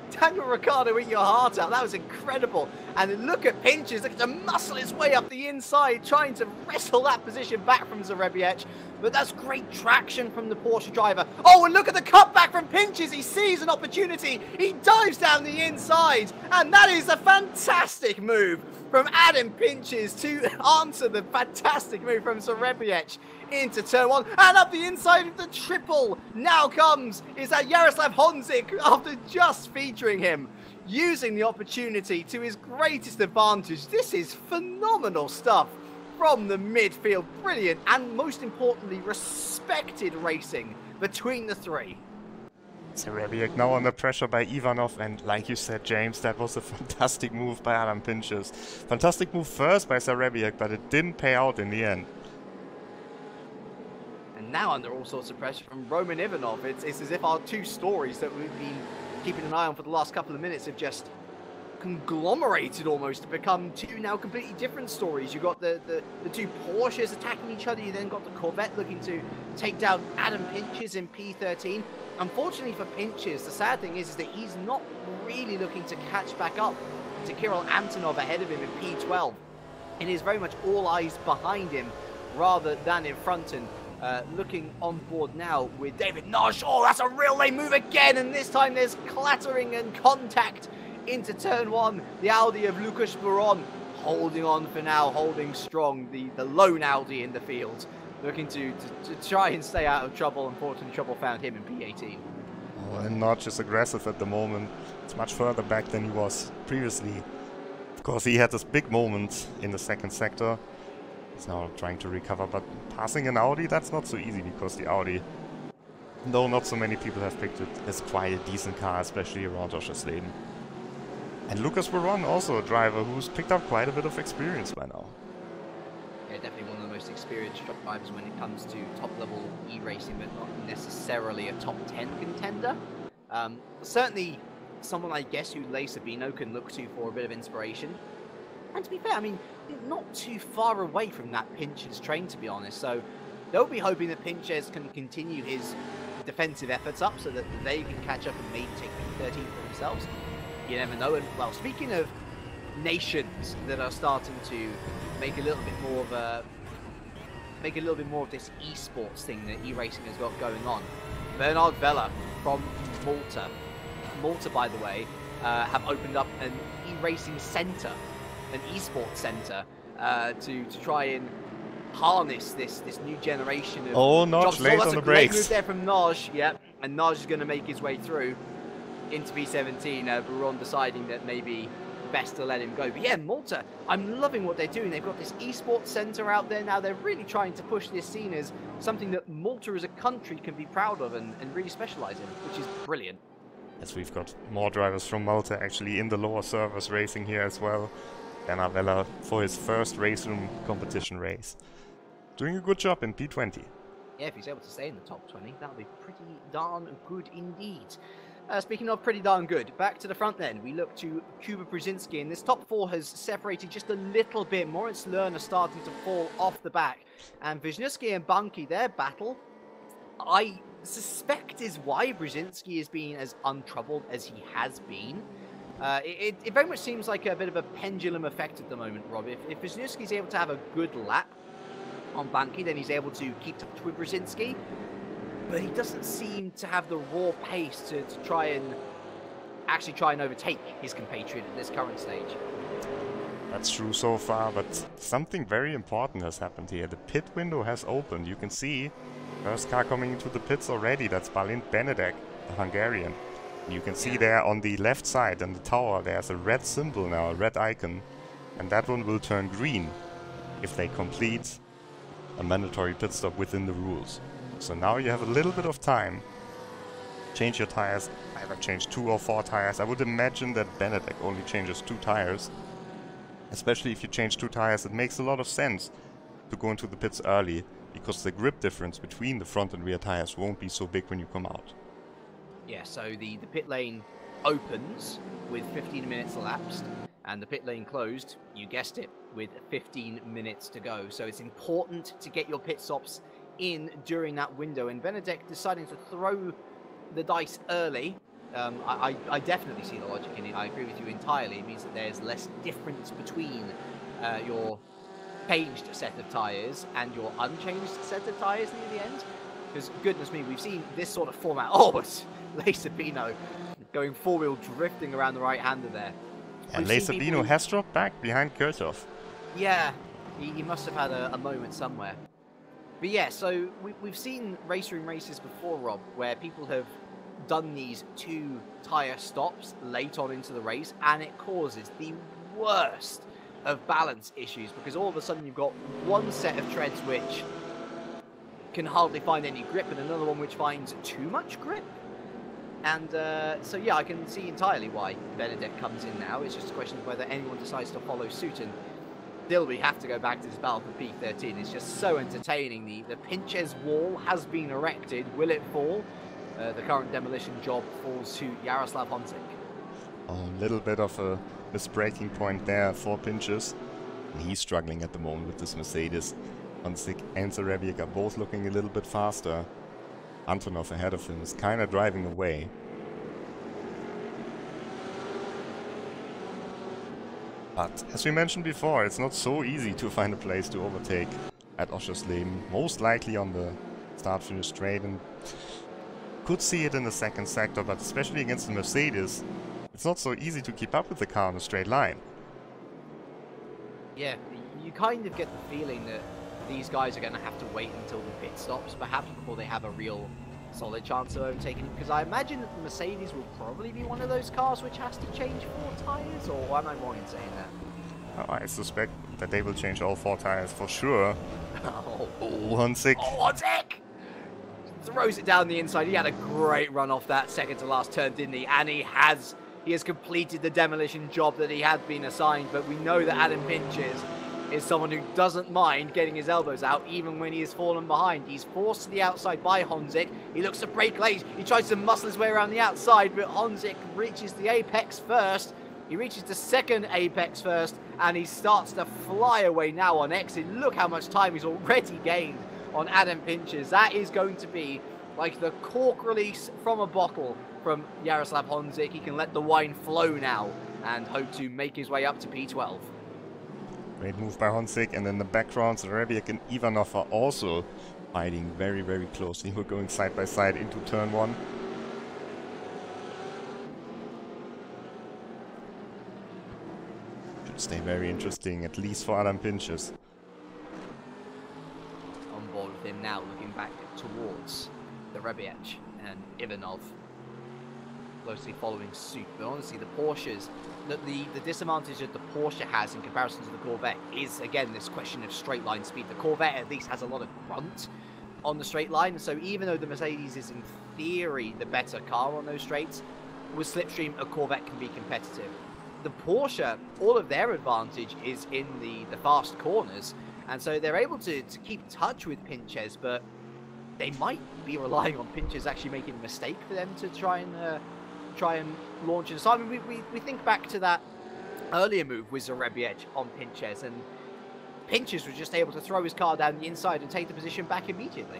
A: Daniel Ricciardo, eat your heart out. That was incredible. And look at Pinches, look to muscle his way up the inside, trying to wrestle that position back from Zarebiec. But that's great traction from the Porsche driver. Oh, and look at the cutback from Pinches. He sees an opportunity. He dives down the inside. And that is a fantastic move from Adam Pinches to answer the fantastic move from Zarebiec into turn one. And up the inside of the triple now is that Yaroslav Honzik, after just featuring him, using the opportunity to his greatest advantage. This is phenomenal stuff from the midfield. Brilliant, and most importantly, respected racing between the three.
B: Zarebiec now under pressure by Ivanov, and like you said, James, that was a fantastic move by Adam Pinches. Fantastic move first by Zarebiec, but it didn't pay out in the end.
A: And now under all sorts of pressure from Roman Ivanov. It's as if our two stories that we've been keeping an eye on for the last couple of minutes have just conglomerated almost to become two now completely different stories. You've got the two Porsches attacking each other. You then got the Corvette looking to take down Adam Pinches in P13. Unfortunately for Pinches, the sad thing is that he's not really looking to catch back up to Kirill Antonov ahead of him in P12. It is very much all eyes behind him rather than in front, and looking on board now with David Nosh. Oh, that's a real late move again, and this time there's clattering and contact into turn one. The Audi of Lukas Baron holding on for now, holding strong, the lone Audi in the field, looking to try and stay out of trouble. Unfortunately, trouble found him in P18.
B: Oh, and Notch is aggressive at the moment. It's much further back than he was previously. Of course, he had this big moment in the second sector. He's now trying to recover, but passing an Audi, that's not so easy, because the Audi, though not so many people have picked it, is quite a decent car, especially around Oschersleben. And Lukas Baron, also a driver who's picked up quite a bit of experience by now.
A: Yeah, definitely one of the most experienced drivers when it comes to top-level e-racing, but not necessarily a top 10 contender. Certainly someone, I guess, who Ley Sabino can look to for a bit of inspiration. And to be fair, I mean, not too far away from that Pincher's train, to be honest. So they'll be hoping that Pincher's can continue his defensive efforts up so that they can catch up and maybe take P13 for themselves. You never know. And, well, speaking of nations that are starting to make a little bit more of this esports thing that e-racing has got going on, Bernard Vella from Malta, by the way, have opened up an e-racing centre, an esports centre, to try and harness this new generation of
B: Noj late on the brakes.
A: Move there from Noj, yep, and Noj is going to make his way through into P17. Baron deciding that maybe best to let him go. But yeah, Malta, I'm loving what they're doing. They've got this esports centre out there now. They're really trying to push this scene as something that Malta as a country can be proud of and really specialise in, which is brilliant.
B: Yes, we've got more drivers from Malta actually in the lower servers racing here as well. Bernard Vella for his first RaceRoom competition race. Doing a good job in P20.
A: Yeah, if he's able to stay in the top 20, that'll be pretty darn good indeed. Speaking of pretty darn good, back to the front then. We look to Kuba Brzezinski, and this top four has separated just a little bit. Moritz Lerner starting to fall off the back. And Wisniewski and Bunky, their battle, I suspect is why Brzezinski has been as untroubled as he has been. It very much seems like a bit of a pendulum effect at the moment, Rob. If Wisniewski is able to have a good lap on Bunky, then he's able to keep up with Brzezinski. But he doesn't seem to have the raw pace to try and overtake his compatriot at this current stage.
B: That's true so far, but something very important has happened here. The pit window has opened. You can see first car coming into the pits already. That's Balint Benedek, the Hungarian. You can see there on the left side in the tower there's a red symbol now, a red icon, and that one will turn green if they complete a mandatory pit stop within the rules. So now you have a little bit of time. Change your tires, either change 2 or 4 tires. I would imagine that Benedek only changes 2 tires. Especially if you change 2 tires, it makes a lot of sense to go into the pits early, because the grip difference between the front and rear tires won't be so big when you come out.
A: Yeah, so the pit lane opens with 15 minutes elapsed, and the pit lane closed, you guessed it, with 15 minutes to go. So it's important to get your pit stops in during that window, and Benedek deciding to throw the dice early. I definitely see the logic in it. I agree with you entirely. It means that there's less difference between your changed set of tyres and your unchanged set of tyres near the end. Because goodness me, we've seen this sort of format. Oh, it's Leicebino going four-wheel drifting around the right-hander there.
B: And Leicebino has dropped back behind Kirchhoff.
A: Yeah, he must have had a moment somewhere. But yeah, so we've seen RaceRoom races before, Rob, where people have done these 2 tyre stops late on into the race, and it causes the worst of balance issues, because all of a sudden you've got one set of treads which can hardly find any grip and another one which finds too much grip. And so yeah, I can see entirely why Benedek comes in now. It's just a question of whether anyone decides to follow suit, and still we have to go back to this battle for P13. It's just so entertaining. The Pinches wall has been erected. Will it fall? The current demolition job falls to Jaroslav Honzik.
B: A little bit of a misbreaking point there for Pinches. And he's struggling at the moment with this Mercedes. Honzik and Zarebiak are both looking a little bit faster. Antonov ahead of him is kind of driving away. But as we mentioned before, it's not so easy to find a place to overtake at Oschersleben. Most likely on the start-finish straight, and could see it in the second sector, but especially against the Mercedes, it's not so easy to keep up with the car on a straight line.
A: Yeah, you kind of get the feeling that these guys are going to have to wait until the pit stops, perhaps, before they have a real solid chance of overtaking him, because I imagine that the Mercedes will probably be one of those cars which has to change 4 tyres, or am I wrong in saying that?
B: I suspect that they will change all 4 tyres for sure.
A: Oh,
B: Honzik!
A: Oh, Honzik! Throws it down the inside. He had a great run off that second to last turn, didn't he? And he has completed the demolition job that he had been assigned, but we know that Adam Pinches is someone who doesn't mind getting his elbows out even when he has fallen behind. He's forced to the outside by Honzik. He looks to break late. He tries to muscle his way around the outside, but Honzik reaches the apex first. He reaches the second apex first, and he starts to fly away now on exit. Look how much time he's already gained on Adam Pinches. That is going to be like the cork release from a bottle from Jaroslav Honzik. He can let the wine flow now and hope to make his way up to P12.
B: Great move by Honzik, and in the background, Rebiek and Ivanov are also fighting very, very closely. We're going side by side into turn 1. Should stay very interesting, at least for Adam Pinches.
A: On board with him now, looking back towards the Rebiec and Ivanov closely following suit. But honestly, the Porsches, the disadvantage that the Porsche has in comparison to the Corvette is, again, this question of straight line speed. The Corvette at least has a lot of grunt on the straight line, so even though the Mercedes is in theory the better car on those straights, with slipstream a Corvette can be competitive. The Porsche, all of their advantage is in the fast corners, and so they're able to keep touch with Pinches, but they might be relying on Pinches actually making a mistake for them to try and launch it. So I mean, we think back to that earlier move with Rebiec on Pinches, and Pinches was just able to throw his car down the inside and take the position back immediately.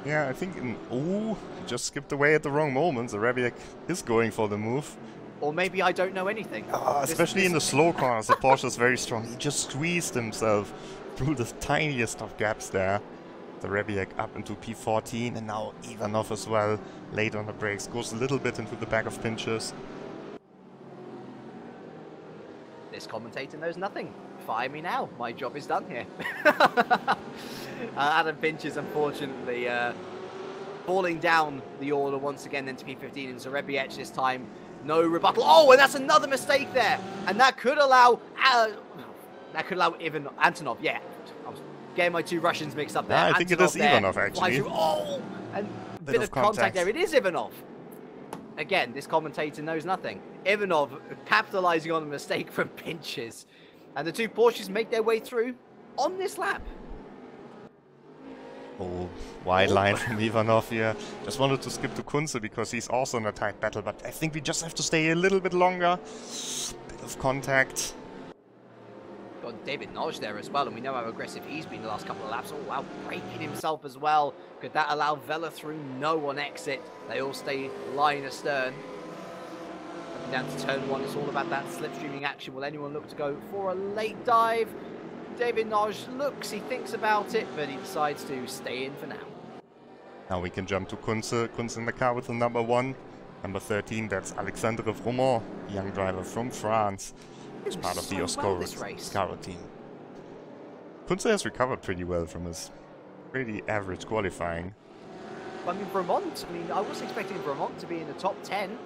B: Yeah, I think he just skipped away at the wrong moment. Rebiec is going for the move.
A: Or maybe I don't know anything.
B: Especially in the slow corners, the Porsche is very strong. He just squeezed himself through the tiniest of gaps there. The Rebiec up into P14, and now Ivanov as well, late on the brakes, goes a little bit into the back of Pinches.
A: This commentator knows nothing. Fire me now. My job is done here. Adam Pinches, unfortunately, falling down the order once again then to P15, and Rebiec this time, no rebuttal. Oh, and that's another mistake there, and that could allow Antonov. Yeah, I was getting my two Russians mixed up there.
B: I think it is Ivanov, actually.
A: Oh, and bit of contact there. It is Ivanov. Again, this commentator knows nothing. Ivanov capitalizing on a mistake from Pinches, and the two Porsches make their way through on this lap.
B: Oh, wide line from Ivanov here. Just wanted to skip to Kunze because he's also in a tight battle, but I think we just have to stay a little bit longer. Bit of contact.
A: Got David Noj there as well, and we know how aggressive he's been the last couple of laps. Oh wow, braking himself as well. Could that allow Vela through? No on exit. They all stay line astern. Coming down to turn 1, it's all about that slipstreaming action. Will anyone look to go for a late dive? David Noj looks, he thinks about it, but he decides to stay in for now.
B: Now we can jump to Kunze. Kunze in the car with the number 1. Number 13, that's Alexandre Vromont, young driver from France. He's part of the Oschersleben team. Kunze has recovered pretty well from his pretty average qualifying.
A: I mean, Vermont, I wasn't expecting Vermont to be in the top 10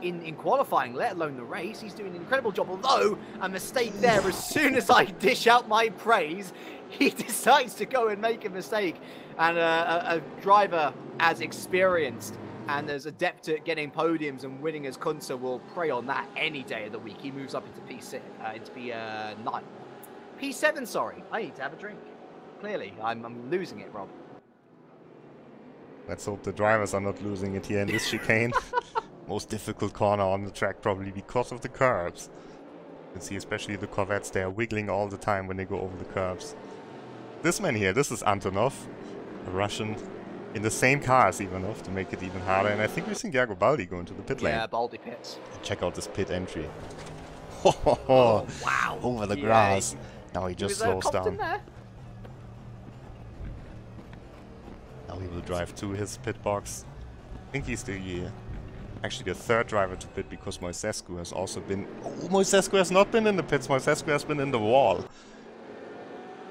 A: in qualifying, let alone the race. He's doing an incredible job, although a mistake there. As soon as I dish out my praise, he decides to go and make a mistake. And a driver as experienced and as adept at getting podiums and winning as Kunze will prey on that any day of the week. He moves up into P6, into P9. P7, sorry. I need to have a drink. Clearly, I'm losing it, Rob.
B: Let's hope the drivers are not losing it here in this chicane. Most difficult corner on the track, probably because of the curbs. You can see especially the Corvettes, they are wiggling all the time when they go over the curbs. This man here, this is Antonov, a Russian, in the same car as Ivanov to make it even harder. And I think we've seen Gergo Baldi go into the pit lane.
A: Yeah, Baldi pits.
B: Check out this pit entry. Oh,
A: wow.
B: Over the grass. Now he just slows down.
A: There.
B: Now he will drive to his pit box. I think he's actually the third driver to pit because Moisescu has also been... Oh, Moisescu has not been in the pits. Moisescu has been in the wall. You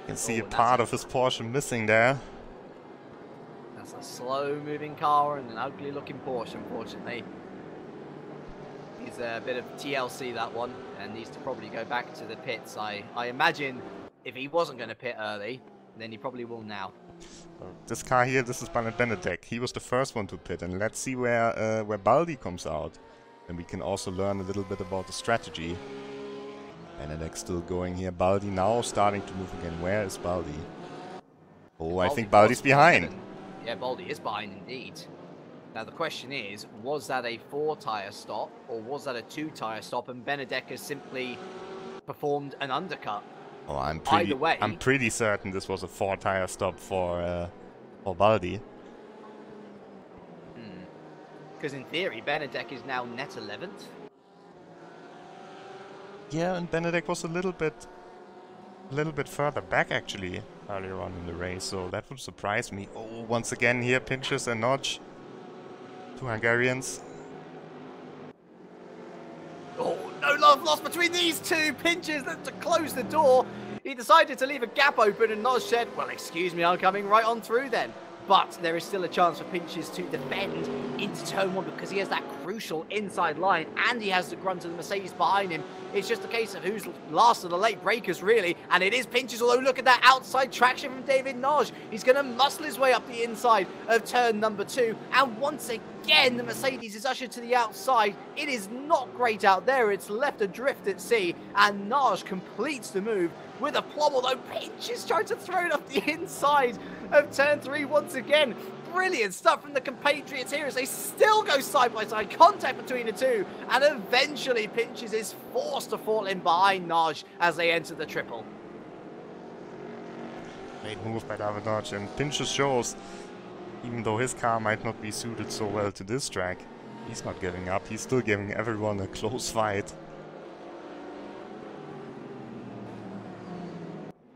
B: can see a part of his Porsche missing there.
A: That's a slow-moving car and an ugly-looking Porsche, unfortunately. He's a bit of TLC, that one, and needs to probably go back to the pits. I imagine if he wasn't going to pit early, then he probably will now.
B: This car here, this is Benedek. He was the first one to pit, and let's see where Baldi comes out. And we can also learn a little bit about the strategy. Benedek still going here. Baldi now starting to move again. Where is Baldi? Oh, I think Baldi's behind.
A: Yeah, Baldi is behind indeed. Now the question is, was that a 4-tyre stop or was that a 2-tyre stop and Benedek has simply performed an undercut?
B: Oh,
A: Either way,
B: I'm pretty certain this was a 4-tyre stop for Baldi.
A: Because in theory, Benedek is now net 11th.
B: Yeah, and Benedek was a little bit further back actually earlier on in the race, so that would surprise me. Oh, once again here, Pinches and Notch. 2 Hungarians.
A: Oh, no love lost between these two. Pinches to close the door. He decided to leave a gap open and Notch said, well, excuse me, I'm coming right on through then. But there is still a chance for Pinches to defend into turn 1 because he has that crucial inside line and he has the grunt of the Mercedes behind him. It's just a case of who's last of the late breakers, really. And it is Pinches, although look at that outside traction from David Naj. He's going to muscle his way up the inside of turn number 2. And once again, the Mercedes is ushered to the outside. It is not great out there. It's left adrift at sea. And Naj completes the move with a plum, although Pinches trying to throw it up the inside of turn 3 once again. Brilliant stuff from the compatriots here as they still go side by side, contact between the two, and eventually Pinches is forced to fall in behind Naj as they enter the triple.
B: Great move by David Naj, and Pinches shows, even though his car might not be suited so well to this track, he's not giving up, he's still giving everyone a close fight.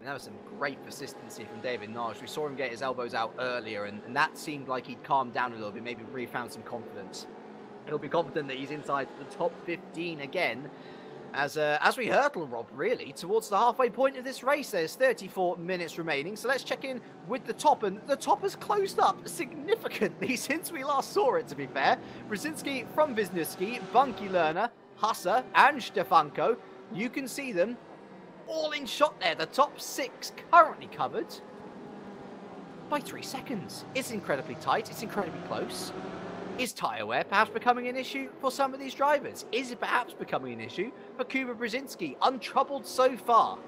A: That was some great persistency from David Naj. We saw him get his elbows out earlier, and that seemed like he'd calmed down a little bit, maybe refound some confidence. He'll be confident that he's inside the top 15 again, as we hurtle, Rob, really, towards the halfway point of this race. There's 34 minutes remaining, so let's check in with the top, and the top has closed up significantly since we last saw it, to be fair. Brzezinski from Wisniewski, Bunky Lerner, Husser, and Stefanko. You can see them all in shot there. The top 6 currently covered by 3 seconds. It's incredibly tight. It's incredibly close. Is tyre wear perhaps becoming an issue for some of these drivers? Is it perhaps becoming an issue for Kuba Brzezinski, untroubled so far?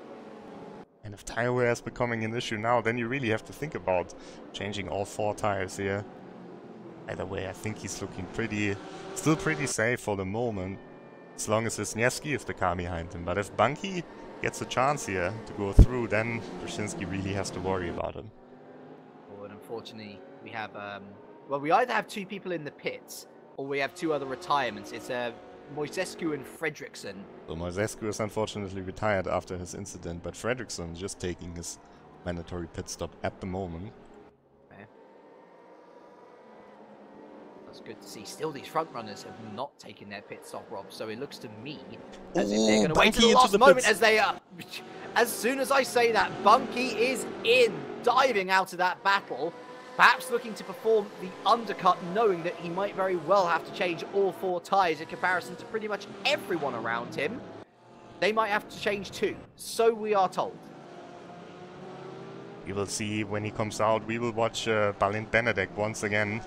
B: And if tyre wear is becoming an issue now, then you really have to think about changing all 4 tires here. Either way, I think he's looking still pretty safe for the moment, as long as Wisniewski is the car behind him. But if Bunky gets a chance here to go through, then Brzezinski really has to worry about him.
A: Well, and unfortunately, we have, well, we either have 2 people in the pits, or we have 2 other retirements. It's Moisescu and Fredriksson.
B: So Moisescu is unfortunately retired after his incident, but Fredriksson is just taking his mandatory pit stop at the moment.
A: Okay. That's good to see. Still, these front runners have not taken their pit stop, Rob. So it looks to me as if they're going to wait till the last moment as they are. As soon as I say that, Bunky is in, diving out of that battle. Perhaps looking to perform the undercut, knowing that he might very well have to change all 4 tyres in comparison to pretty much everyone around him. They might have to change 2, so we are told.
B: We will see when he comes out. We will watch Balint Benedek once again.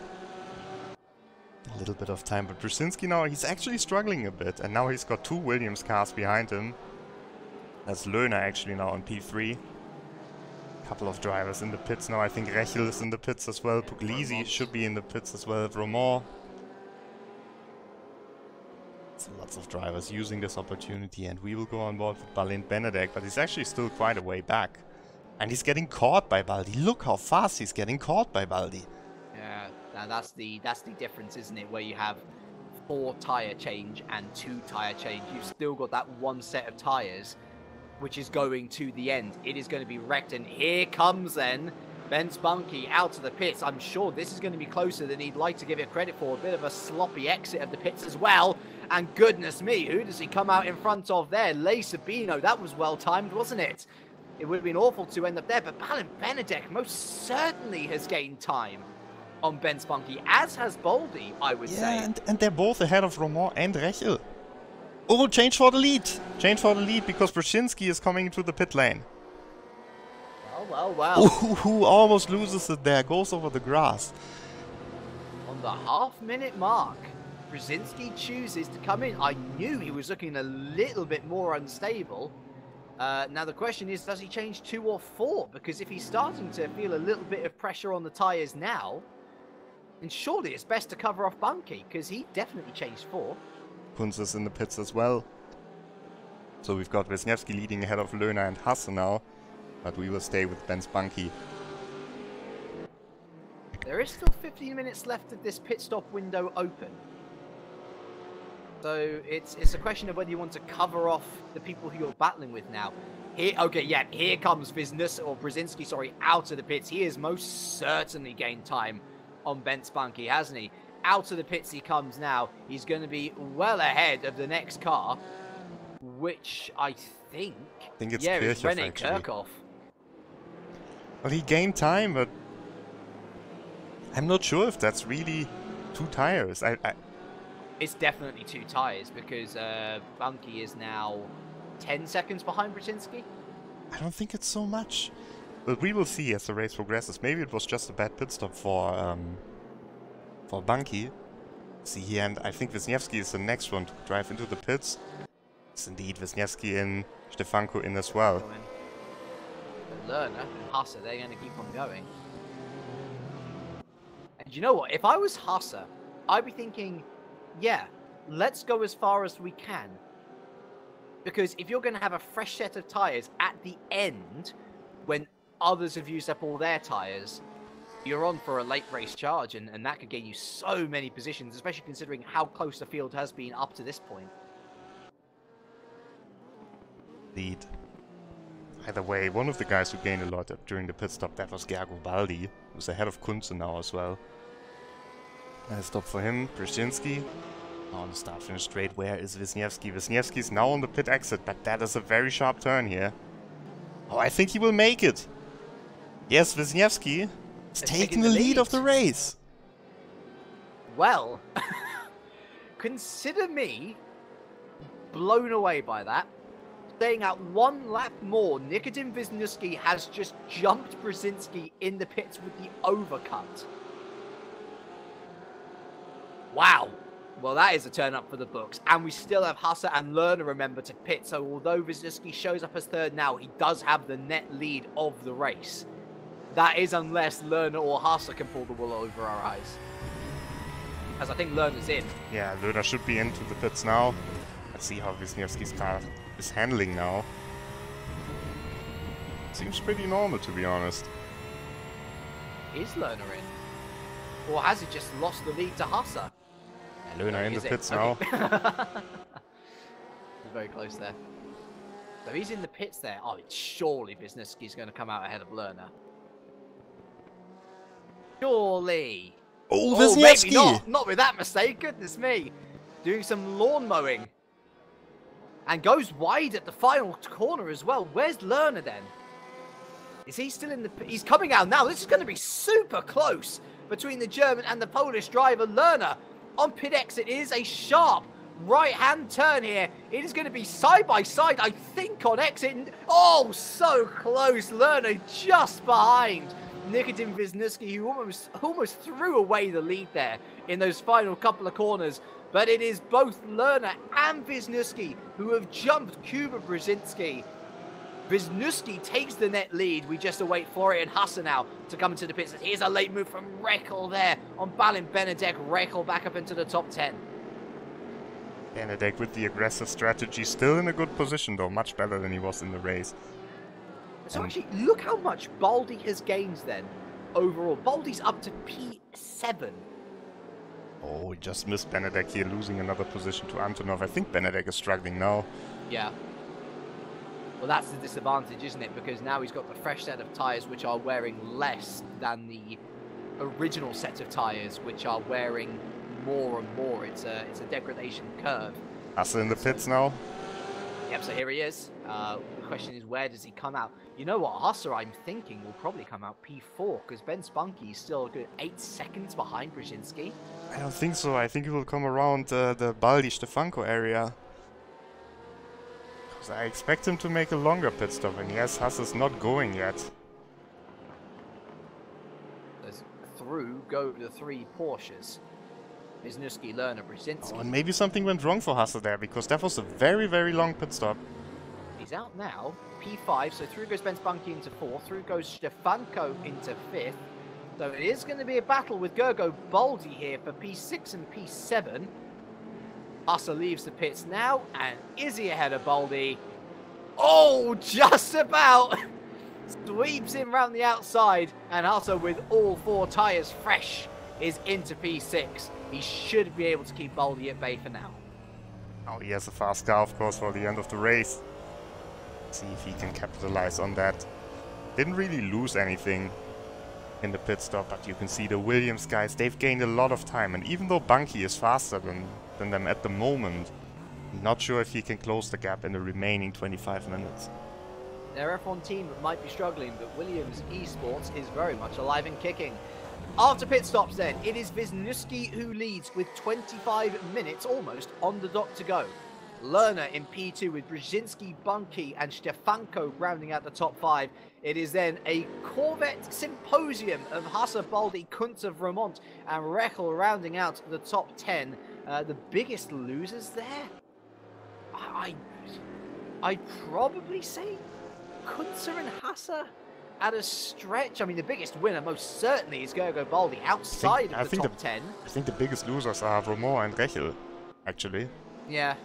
B: A little bit of time, but Brzezinski now, he's actually struggling a bit, and now he's got 2 Williams cars behind him. That's Lerner actually now on P3. Couple of drivers in the pits now. I think Rechel is in the pits as well. Puglisi should be in the pits as well. Romand. So lots of drivers using this opportunity, and we will go on board with Balint Benedek, but he's actually still quite a way back. And he's getting caught by Baldi. Look how fast he's getting caught by Baldi.
A: Yeah, now that's the difference, isn't it? Where you have 4 tyre change and 2 tyre change. You've still got that 1 set of tyres, which is going to the end. It is going to be wrecked, and here comes then Ben Spunky out of the pits. I'm sure this is going to be closer than he'd like to give it credit for. A bit of a sloppy exit of the pits as well. And goodness me, who does he come out in front of there? Le Sabino. That was well timed, wasn't it? It would have been awful to end up there, but Balint Benedek most certainly has gained time on Ben Spunky, as has Baldi, I would say.
B: And they're both ahead of Romand and Rechel. Oh, change for the lead! Change for the lead because Brzezinski is coming into the pit lane.
A: Well.
B: Who almost loses it there, goes over the grass.
A: On the half-minute mark, Brzezinski chooses to come in. I knew he was looking a little bit more unstable. Now the question is, does he change 2 or 4? Because if he's starting to feel a little bit of pressure on the tyres now, And surely it's best to cover off Bunky, because he definitely chased 4.
B: Kunz is in the pits as well. So we've got Wisniewski leading ahead of Löhner and Hasse now. But we will stay with Benz Bunky.
A: There is still 15 minutes left of this pit stop window open. So it's a question of whether you want to cover off the people who you're battling with now. Here comes Brzezinski, sorry, out of the pits. He has most certainly gained time on Benz Bunky, hasn't he? Out of the pits he comes now. He's going to be well ahead of the next car, which I think
B: it's
A: it's
B: Kirk,
A: René Kirchhoff.
B: Well, he gained time, but I'm not sure if that's really 2 tires.
A: It's definitely 2 tires because Bunky is now 10 seconds behind Brzezinski.
B: I don't think it's so much. But we will see as the race progresses. Maybe it was just a bad pit stop for Bunky. See here, and I think Wisniewski is the next one to drive into the pits. It's indeed Wisniewski in, Stefanko in as well.
A: Lerner and Hasse, they're going to keep on going. And you know what? If I was Hasse, I'd be thinking, yeah, let's go as far as we can. Because if you're going to have a fresh set of tyres at the end, when others have used up all their tyres, you're on for a late race charge, and that could get you so many positions, especially considering how close the field has been up to this point.
B: Indeed. Either way, one of the guys who gained a lot during the pit stop, that was Gergo Baldi, who's ahead of Kunze now as well. Nice stop for him. Brzezinski on the start finish straight. Where is Wisniewski? Wisniewski's now on the pit exit, but that is a very sharp turn here. Oh, I think he will make it. Yes, Wisniewski is taking the lead of the race.
A: Well, consider me blown away by that. Staying out 1 lap more, Nikodem Wisniewski has just jumped Brzezinski in the pits with the overcut. Wow. Well, that is a turn up for the books. And we still have Hasse and Lerner, remember, to pit. So although Wisniewski shows up as 3rd now, he does have the net lead of the race. That is unless Lerner or Hasse can pull the wool over our eyes. As I think Lerner's in.
B: Yeah, Lerner should be into the pits now. Let's see how Wisniewski's car is handling now. Seems pretty normal, to be honest.
A: Is Lerner in? Or has he just lost the lead to Hasse?
B: Yeah, Lerner in the pits now.
A: Very close there. So he's in the pits there. Oh, surely Wisniewski's going to come out ahead of Lerner. Surely.
B: Oh, Wisniewski!
A: Maybe not. Not with that mistake. Goodness me. Doing some lawn mowing. And goes wide at the final corner as well. Where's Lerner then? Is he still in the... He's coming out now. This is going to be super close between the German and the Polish driver. Lerner on pit exit. It is a sharp right-hand turn here. It is going to be side by side, I think, on exit. And, oh, so close. Lerner just behind Nikodem Wisniewski, who almost threw away the lead there in those final couple of corners. But it is both Lerner and Wisniewski who have jumped Kuba Brzezinski. Wisniewski takes the net lead. We just await Florian Hasse now to come into the pits. Here's a late move from Reckel there on Balin Benedek. Reckel back up into the top 10.
B: Benedek with the aggressive strategy, still in a good position though, much better than he was in the race.
A: So actually, look how much Baldi has gained then overall. Baldi's up to P7.
B: Oh, he just missed Benedek here, losing another position to Antonov. I think Benedek is struggling now.
A: Yeah. Well, that's the disadvantage, isn't it? Because now he's got the fresh set of tyres, which are wearing less than the original set of tyres, which are wearing more and more. It's a degradation curve.
B: Hasse in the pits now.
A: Yep, so here he is. The question is, where does he come out? You know what, Hasse, I'm thinking, will probably come out P4, because Ben Spunky is still a good 8 seconds behind Brzezinski.
B: I don't think so. I think he will come around the Baldi-Stefanko area. Because I expect him to make a longer pit stop, and yes, Hasse's not going yet.
A: Through go the 3 Porsches. Wisniewski, Lerner, Brzezinski.
B: Oh, and maybe something went wrong for Hasse there, because that was a very, very long pit stop.
A: He's out now, P5, so through goes Ben Spunky into 4th, through goes Stefanko into 5th, So it is going to be a battle with Gergo Baldi here for P6 and P7. Husser leaves the pits now, and is he ahead of Baldi? Oh, just about! Sweeps him round the outside, and Husser with all 4 tyres fresh is into P6. He should be able to keep Baldi at bay for now.
B: Oh, he has a fast car, of course, for the end of the race. See if he can capitalize on that. Didn't really lose anything in the pit stop, but you can see the Williams guys, they've gained a lot of time. And even though Bunky is faster than them at the moment, I'm not sure if he can close the gap in the remaining 25 minutes.
A: Their F1 team might be struggling, but Williams Esports is very much alive and kicking. After pit stops then, it is Wisniewski who leads with 25 minutes almost on the dot to go. Lerner in P2 with Brzezinski, Bunky and Stefanko rounding out the top 5. It is then a Corvette symposium of Husser, Baldi, Kuntz of Vermont and Rechel rounding out the top 10. The biggest losers there? I'd probably say Kuntzer and Husser at a stretch. I mean, the biggest winner most certainly is Gergo Baldi outside of the top 10.
B: I think the biggest losers are Vermont and Rechel, actually.
A: Yeah.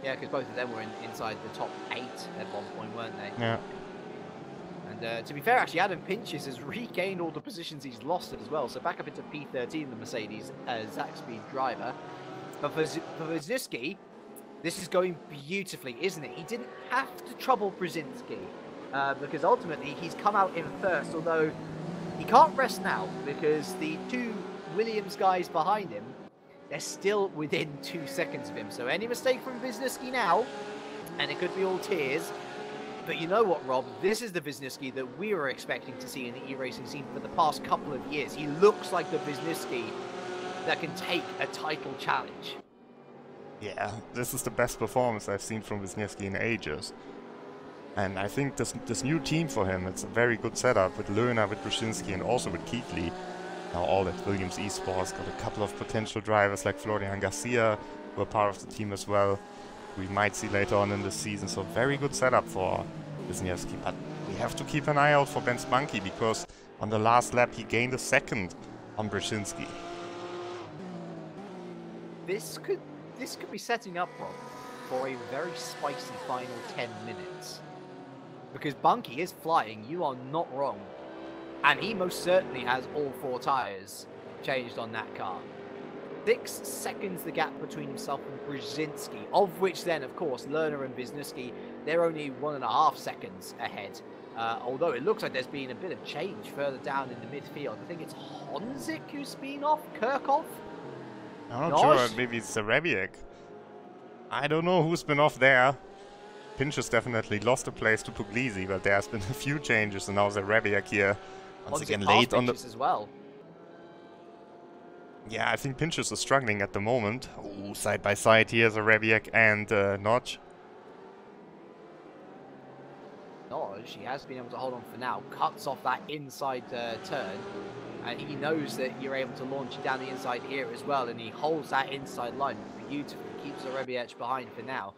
A: Yeah, because both of them were inside the top 8 at one point, weren't they?
B: Yeah.
A: And to be fair, actually, Adam Pinches has regained all the positions he's lost as well. So back up into P13, the Mercedes Zach Speed driver. But for Wisniewski, this is going beautifully, isn't it? He didn't have to trouble Brzezinski because ultimately he's come out in first, although he can't rest now because the 2 Williams guys behind him, they're still within 2 seconds of him. So any mistake from Wisniewski now, and it could be all tears. But you know what, Rob? This is the Wisniewski that we were expecting to see in the e-racing scene for the past couple of years. He looks like the Wisniewski that can take a title challenge.
B: Yeah, this is the best performance I've seen from Wisniewski in ages. And I think this new team for him, it's a very good setup with Lerner, with Brzezinski, and also with Keithley. Now all at Williams Esports, got a couple of potential drivers like Florian Garcia, who are part of the team as well. We might see later on in the season, so very good setup for Wisniewski. But we have to keep an eye out for Ben Spunky, because on the last lap he gained a second on Brzezinski.
A: This could be setting up, Rob, for a very spicy final 10 minutes. Because Bunky is flying, you are not wrong. And he most certainly has all 4 tyres changed on that car. 6 seconds the gap between himself and Brzezinski, of which then, of course, Lerner and Wisniewski, they're only 1.5 seconds ahead. Although it looks like there's been a bit of change further down in the midfield. I think it's Honzik who's been off, Kirk off.
B: I'm not sure, maybe it's Rebiek. I don't know who's been off there. Pinchas definitely lost the place to Puglisi, but there's been a few changes, and now Rebiek here. Once again, late on the...
A: as well.
B: Yeah, I think Pinchas is struggling at the moment. Ooh, side by side here, Rebiek and Notch.
A: Notch, he has been able to hold on for now. Cuts off that inside turn. And he knows that you're able to launch it down the inside here as well. And he holds that inside line beautifully. Keeps Rebiek behind for now.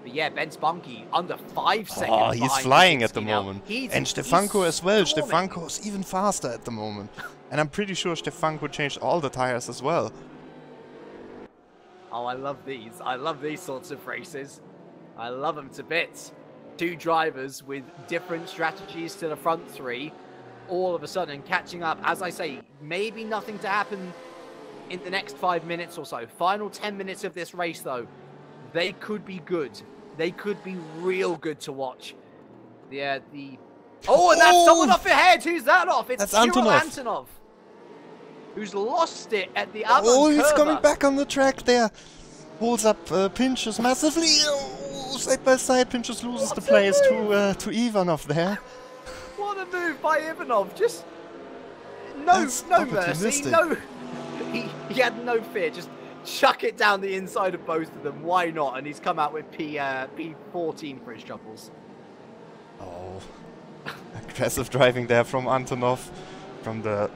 A: But yeah, Ben Spunky under 5 seconds.
B: Oh, he's flying at the moment. And Stefanko as well. Stefanko is even faster at the moment. And I'm pretty sure Stefanko changed all the tires as well.
A: Oh, I love these. I love these sorts of races. I love them to bits. 2 drivers with different strategies to the front 3. All of a sudden catching up. As I say, maybe nothing to happen in the next 5 minutes or so. Final 10 minutes of this race, though. They could be good. They could be real good to watch. Yeah, Oh, and that's someone off ahead. Who's that off? It's Antonov. Who's lost it at the avant
B: Oh, he's coming back on the track there. Holds up Pinchas massively. Oh, side by side, Pinchas loses the place to Ivanov there.
A: What a move by Ivanov. Just no mercy. No, he had no fear. Just chuck it down the inside of both of them. Why not? And he's come out with P14 for his troubles.
B: Oh, aggressive driving there from Antonov, from the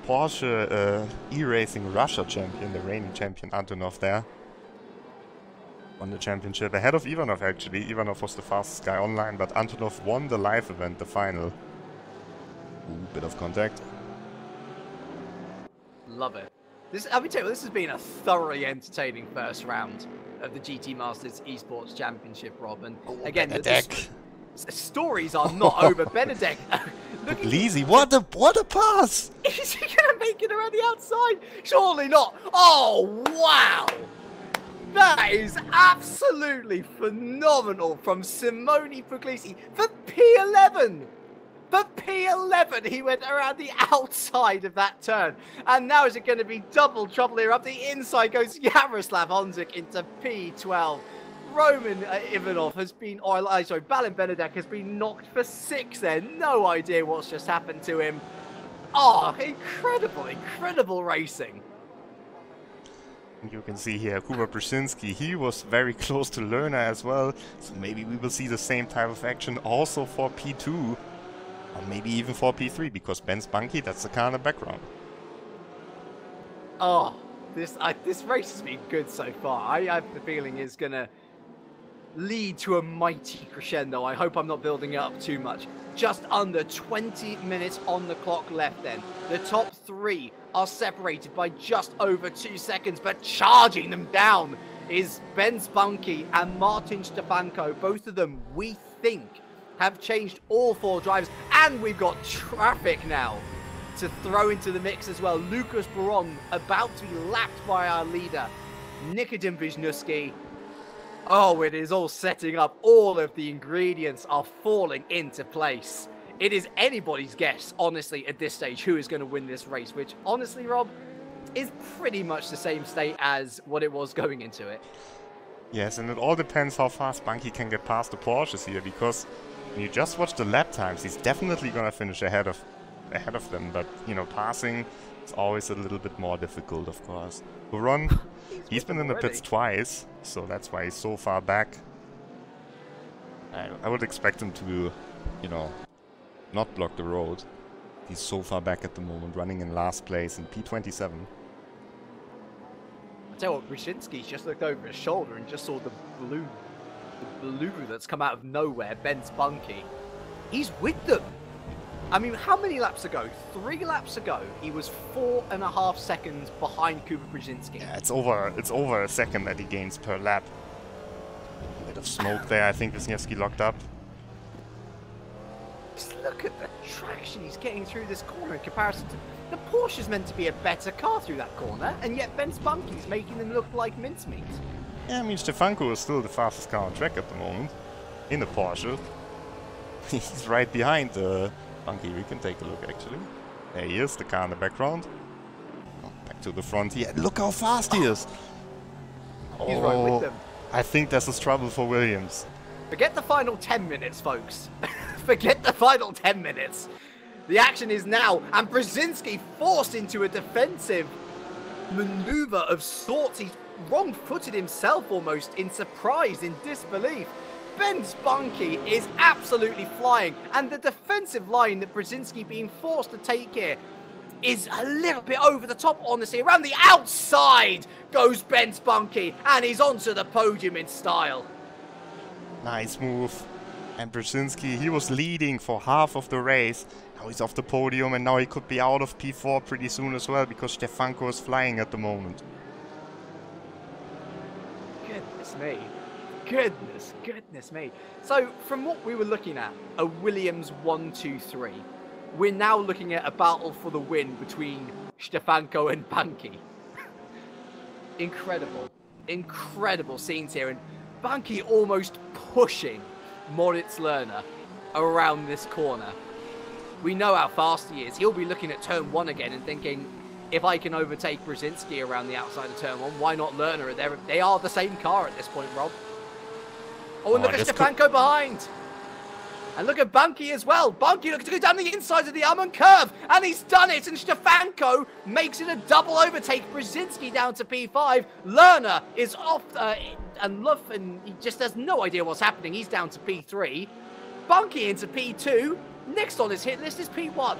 B: Porsche e-racing Russia champion, the reigning champion Antonov there. Won the championship ahead of Ivanov actually. Ivanov was the fastest guy online, but Antonov won the live event, the final. Ooh, bit of contact.
A: Love it. Let me tell you, this has been a thoroughly entertaining first round of the GT Masters Esports Championship, Rob. And again, the stories are not over. Benedek,
B: Lisi, what a pass!
A: Is he going to make it around the outside? Surely not. Oh, wow! That is absolutely phenomenal from Simone Puglisi for P11. For P11, he went around the outside of that turn. And now is it going to be double trouble here? Up the inside goes Yaroslav Honzik into P12. Roman Ivanov has been, Balin Benedek has been knocked for 6 there. No idea what's just happened to him. Oh, incredible racing.
B: You can see here Kuba Brzezinski, he was very close to Lerner as well. So maybe we will see the same type of action also for P2. Or maybe even for P3, because Ben's Bunky, that's the car in the background.
A: Oh, this race has been good so far. I have the feeling it's going to lead to a mighty crescendo. I hope I'm not building it up too much. Just under 20 minutes on the clock left then. The top 3 are separated by just over 2 seconds, but charging them down is Ben Spunky and Martin Stefanko. Both of them, we think, have changed all 4 drivers, and we've got traffic now to throw into the mix as well. Lucas Baron about to be lapped by our leader, Nikodem Wisniewski. Oh, it is all setting up. All of the ingredients are falling into place. It is anybody's guess, honestly, at this stage, who is going to win this race, which, honestly, Rob, is pretty much the same state as what it was going into it.
B: Yes, and it all depends how fast Bunky can get past the Porsches here, because when you just watch the lap times, he's definitely going to finish ahead of them, but, you know, passing is always a little bit more difficult, of course. Buron, he's been in the pits twice, so that's why he's so far back. I would expect him to, you know, not block the road. He's so far back at the moment, running in last place in P27.
A: I tell you what, Brzezinski's just looked over his shoulder and just saw the blue that's come out of nowhere, Ben Spunky. He's with them. I mean, how many laps ago? 3 laps ago, he was 4.5 seconds behind Kuba Brzezinski.
B: Yeah, it's over a second that he gains per lap. A bit of smoke there. I think Wisniewski locked up.
A: Just look at the traction he's getting through this corner in comparison to... The Porsche's meant to be a better car through that corner, and yet Ben Spunky's making them look like mincemeat.
B: Yeah, I mean, Stefanko is still the fastest car on track at the moment. In the Porsche. He's right behind Bunky. We can take a look, actually. There he is, the car in the background. Oh, back to the front here. Look how fast he is!
A: He's right with them.
B: I think this is trouble for Williams.
A: Forget the final 10 minutes, folks. Forget the final 10 minutes. The action is now, and Brzezinski forced into a defensive maneuver of sorts. He's wrong-footed himself almost in surprise, in disbelief. Ben Spunky is absolutely flying, and the defensive line that Brzezinski being forced to take here is a little bit over the top, honestly. Around the outside goes Ben Spunky, and he's onto the podium in style.
B: Nice move. And Brzezinski, he was leading for half of the race. Now he's off the podium, and now he could be out of P4 pretty soon as well, because Stefanko is flying at the moment.
A: Goodness me. Goodness me. So, from what we were looking at, a Williams 1-2-3, we're now looking at a battle for the win between Stefanko and Bunky. Incredible scenes here, and Bunky almost pushing Moritz Lerner around this corner. We know how fast he is. He'll be looking at turn 1 again and thinking, if I can overtake Brzezinski around the outside of turn 1, why not Lerner? They are the same car at this point, Rob. Oh, and look at Stefanko behind. And look at Bunky as well. Bunky looks to go down the inside of the Almond curve. And he's done it. And Stefanko makes it a double overtake. Brzezinski down to P5. Lerner is off. And Luffen, he just has no idea what's happening. He's down to P3. Bunky into P2. Next on his hit list is P1.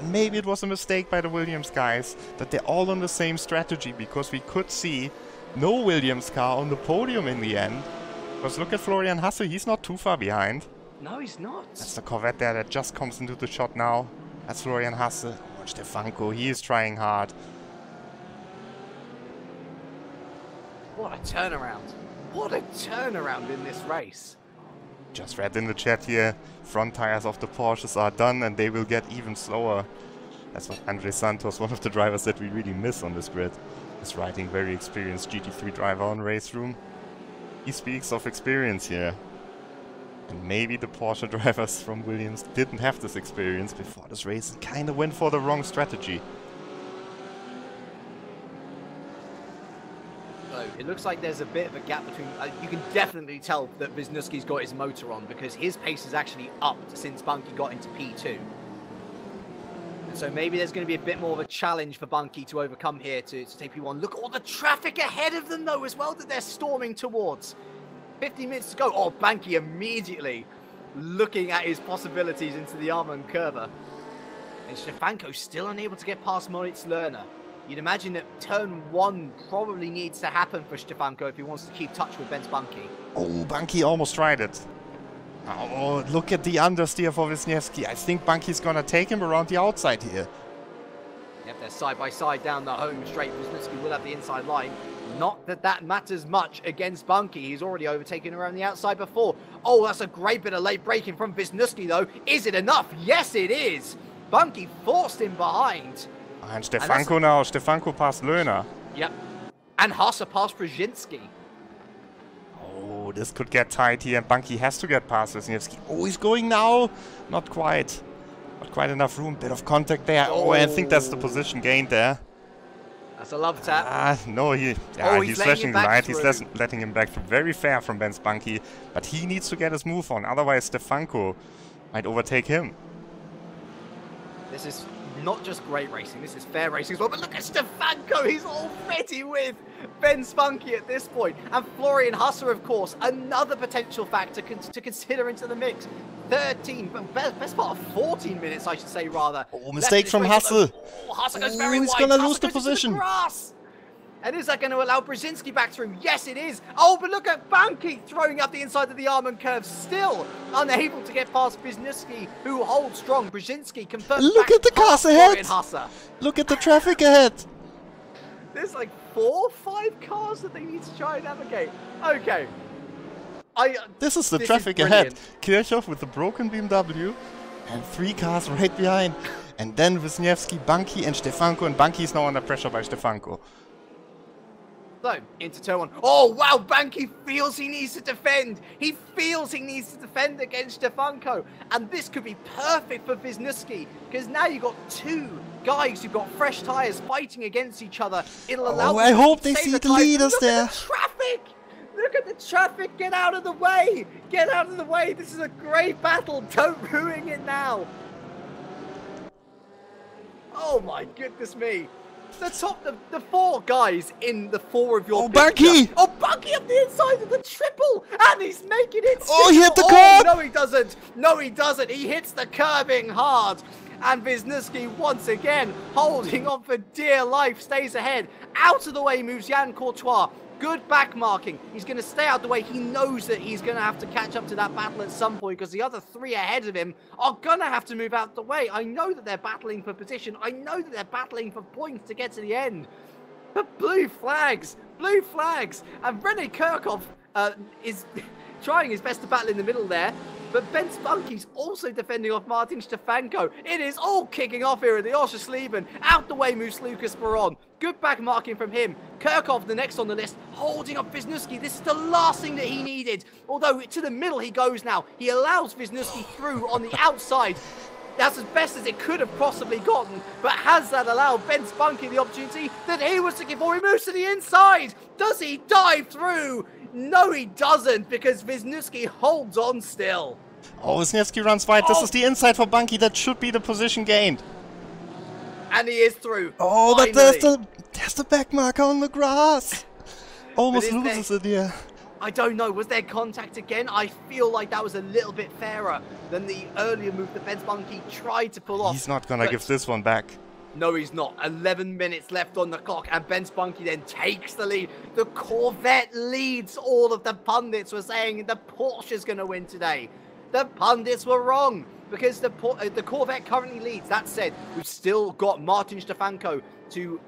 B: Maybe it was a mistake by the Williams guys that they're all on the same strategy, because we could see no Williams car on the podium in the end. Because look at Florian Hasse, he's not too far behind.
A: No, he's not.
B: That's the Corvette there that just comes into the shot now. That's Florian Hasse. Oh, Stefanko, he is trying hard.
A: What a turnaround. What a turnaround in this race.
B: Just read in the chat here, front tires of the Porsches are done and they will get even slower. That's what Andre Santos, one of the drivers that we really miss on this grid, is riding. Very experienced GT3 driver on RaceRoom. He speaks of experience here. And maybe the Porsche drivers from Williams didn't have this experience before this race and kind of went for the wrong strategy.
A: So it looks like there's a bit of a gap between... you can definitely tell that Wisniewski's got his motor on because his pace is actually upped since Bunky got into P2. And so maybe there's going to be a bit more of a challenge for Bunky to overcome here to take P1. Look at all the traffic ahead of them though as well that they're storming towards. 50 minutes to go. Oh, Bunky immediately looking at his possibilities into the Armand Curva. And Stefanko still unable to get past Moritz Lerner. You'd imagine that turn 1 probably needs to happen for Stefanko if he wants to keep touch with Ben's Bunky.
B: Oh, Bunky almost tried it. Oh, look at the understeer for Wisniewski. I think Bunky's gonna take him around the outside here.
A: Yep, they're side by side down the home straight. Wisniewski will have the inside line. Not that that matters much against Bunky. He's already overtaken around the outside before. Oh, that's a great bit of late braking from Wisniewski though. Is it enough? Yes, it is. Bunky forced him behind.
B: And Stefanko now. Stefanko past Lerner.
A: Yep. And Hasse past Brzezinski.
B: Oh, this could get tight here. And Bunky has to get past Wisniewski. Oh, he's going now. Not quite. Not quite enough room. Bit of contact there. Oh, I think that's the position gained there.
A: That's a love tap.
B: No, he's flashing the light. He's letting him back through. Very fair from Ben's Bunky. But he needs to get his move on. Otherwise, Stefanko might overtake him.
A: This is not just great racing, this is fair racing as well. But look at Stefanko, he's already with Ben Spunky at this point. And Florian Hasse, of course, another potential factor to consider into the mix. 13, but best part of 14 minutes, I should say, rather.
B: Oh, mistake from Hasse.
A: Oh, Hasse goes very wide.
B: He's going to lose the position.
A: And is that going to allow Brzezinski back through? Yes, it is. Oh, but look at Bunky throwing up the inside of the Armand curve, still unable to get past Wisniewski, who holds strong. Brzezinski confirmed.
B: Look at the cars ahead. Look at the traffic ahead.
A: There's like 4 or 5 cars that they need to try and navigate. Okay.
B: This is the traffic ahead. Kirchhoff with the broken BMW and 3 cars right behind. And then Wisniewski, Bunky and Stefanko. And Bunky is now under pressure by Stefanko.
A: So, into turn 1. Oh, wow, Bunky feels he needs to defend. He feels he needs to defend against Stefanko. And this could be perfect for Wisniewski, because now you've got 2 guys who've got fresh tyres fighting against each other. It'll allow
B: I hope they see the leaders there.
A: Look at the traffic. Look at the traffic. Get out of the way. Get out of the way. This is a great battle. Don't ruin it now. Oh, my goodness me. The 4 guys in the 4 of your
B: Bunky!
A: Oh, Bunky up the inside of the triple! And he's making it still.
B: Oh, he hit the curb!
A: No, he doesn't. No, he doesn't. He hits the curbing hard. And Wisniewski once again, holding on for dear life, stays ahead. Out of the way moves Jan Courtois. Good back marking. He's going to stay out the way. He knows that he's going to have to catch up to that battle at some point because the other 3 ahead of him are going to have to move out the way. I know that they're battling for position. I know that they're battling for points to get to the end. But blue flags. Blue flags. And Rene Kirkov is trying his best to battle in the middle there. But Ben Spunky's also defending off Martin Stefanko. It is all kicking off here at the Oschersleben. Out the way moves Lucas Baron. Good back marking from him. Kirkov, the next on the list, holding up Wisniewski. This is the last thing that he needed. Although to the middle he goes now. He allows Wisniewski through on the outside. That's as best as it could have possibly gotten. But has that allowed Ben Spunky the opportunity that he was looking for? He moves to the inside. Does he dive through? No, he doesn't, because Wisniewski holds on still.
B: Oh, Wisniewski runs wide. This is the inside for Bunky. That should be the position gained.
A: And he is through.
B: Oh, but there's the back marker on the grass. Almost loses it, yeah.
A: I don't know. Was there contact again? I feel like that was a little bit fairer than the earlier move that Ben Spunky tried to pull off.
B: He's not going to give this one back.
A: No, he's not. 11 minutes left on the clock, and Ben Spunky then takes the lead. The Corvette leads. All of the pundits were saying the Porsche's going to win today. The pundits were wrong, because the Corvette currently leads. That said, we've still got Martin Stefanko to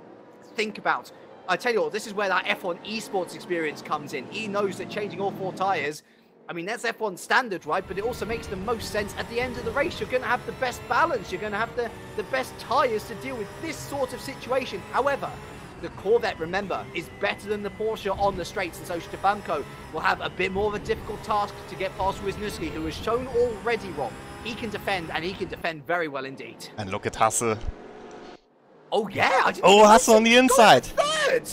A: think about. I tell you what, this is where that F1 Esports experience comes in. He knows that changing all 4 tyres, I mean, that's F1 standard, right? But it also makes the most sense at the end of the race. You're going to have the best balance. You're going to have the best tyres to deal with this sort of situation. However, the Corvette, remember, is better than the Porsche on the straights, and so Stefanko will have a bit more of a difficult task to get past Wisniewski, who has shown already, Rob, he can defend, and he can defend very well indeed.
B: And look at Hasse.
A: Oh, yeah.
B: Hasse on the inside.
A: Third.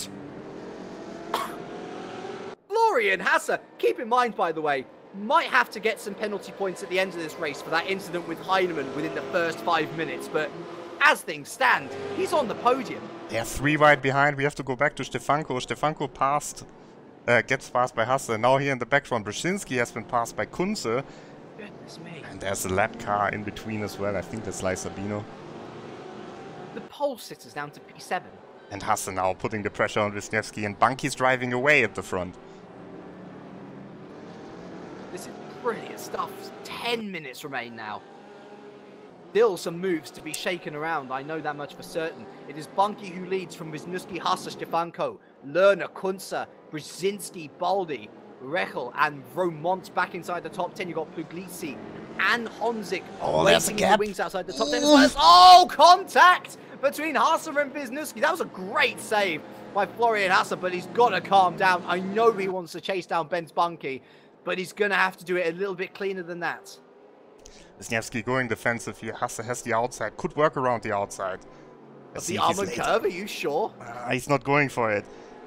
A: Florian Hasse, keep in mind, by the way, might have to get some penalty points at the end of this race for that incident with Heinemann within the first 5 minutes, but as things stand, he's on the podium.
B: They're 3 right behind. We have to go back to Stefanko. Stefanko gets passed by Hasse. Now here in the background, Brzezinski has been passed by Kunze.
A: Goodness me.
B: And there's a lap car in between as well. I think that's Lai Sabino.
A: The pole sitter's down to P7.
B: And Hasse now putting the pressure on Wisniewski, and Bunky's driving away at the front.
A: This is brilliant stuff. 10 minutes remain now. Still some moves to be shaken around, I know that much for certain. It is Bunky who leads from Wisniewski, Hasse, Stefanko, Lerner, Kunze, Brzezinski, Baldi, Rechel, and Romont back inside the top 10. You've got Puglisi and Honzik waiting in the wings outside the top 10 as well. Oh, contact between Hasse and Wisniewski. That was a great save by Florian Hasse, but he's got to calm down. I know he wants to chase down Benz Bunky, but he's going to have to do it a little bit cleaner than that.
B: Wisniewski going defensive here. Hasse has the outside. Could work around the outside.
A: Of the armored curve, are you sure?
B: He's not going for it.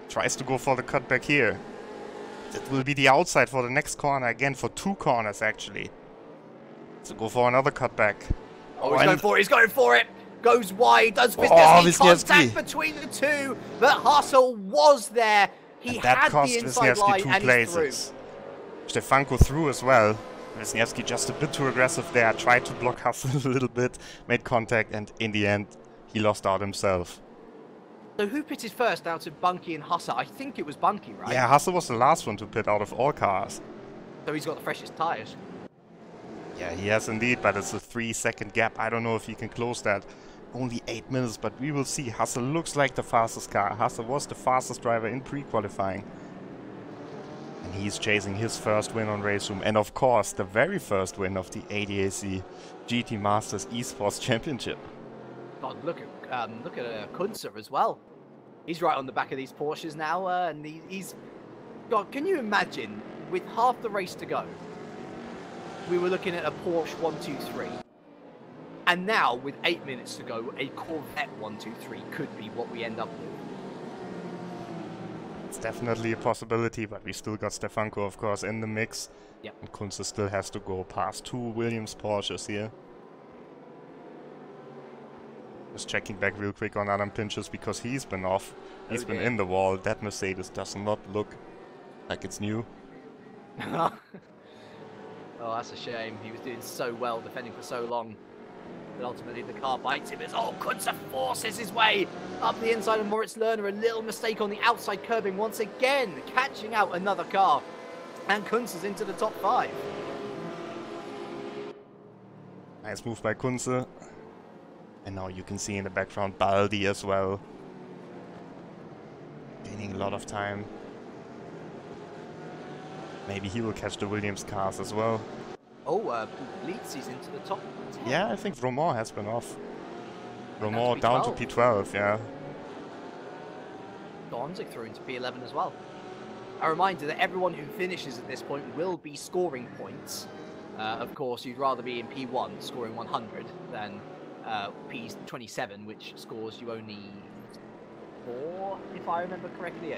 B: Tries to go for the cutback here. That will be the outside for the next corner. Again, for 2 corners, actually. So go for another cutback.
A: Oh, he's going for it. He's going for it. Goes wide. Does Wisniewski contact between the two. But Hasse was there. He had the inside line and he's through.
B: Stefanko through as well. Wisniewski just a bit too aggressive there. Tried to block Hasse a little bit. Made contact, and in the end, he lost out himself.
A: So who pitted first out of Bunky and Hasse? I think it was Bunky, right?
B: Yeah, Hasse was the last one to pit out of all cars.
A: So he's got the freshest tyres.
B: Yeah, he has indeed, but it's a 3-second gap. I don't know if he can close that. Only 8 minutes, but we will see. Hasse looks like the fastest car. Hasse was the fastest driver in pre-qualifying. And he's chasing his first win on RaceRoom. And of course, the very first win of the ADAC GT Masters Esports Championship.
A: God, look at Kunze as well. He's right on the back of these Porsches now, and he's... God, can you imagine, with half the race to go, we were looking at a Porsche 123. And now, with 8 minutes to go, a Corvette 123 could be what we end up with.
B: It's definitely a possibility, but we still got Stefanko, of course, in the mix.
A: Yep.
B: And Kunze still has to go past 2 Williams Porsches here. Just checking back real quick on Adam Pinchas because he's been off. He's been in the wall. That Mercedes does not look like it's new.
A: Oh, that's a shame. He was doing so well, defending for so long. But ultimately the car bites him as Kunze forces his way up the inside of Moritz Lerner. A little mistake on the outside curbing once again, catching out another car. And Kunze's into the top 5.
B: Nice move by Kunze. And now you can see in the background Baldi as well. Gaining a lot of time. Maybe he will catch the Williams cars as well.
A: Oh, Puglisi's into the top 10.
B: Yeah, I think Romont has been off. Romont down to P12, yeah.
A: Honzik through into P11 as well. A reminder that everyone who finishes at this point will be scoring points. Of course, you'd rather be in P1 scoring 100 than P27, which scores you only 4, if I remember correctly.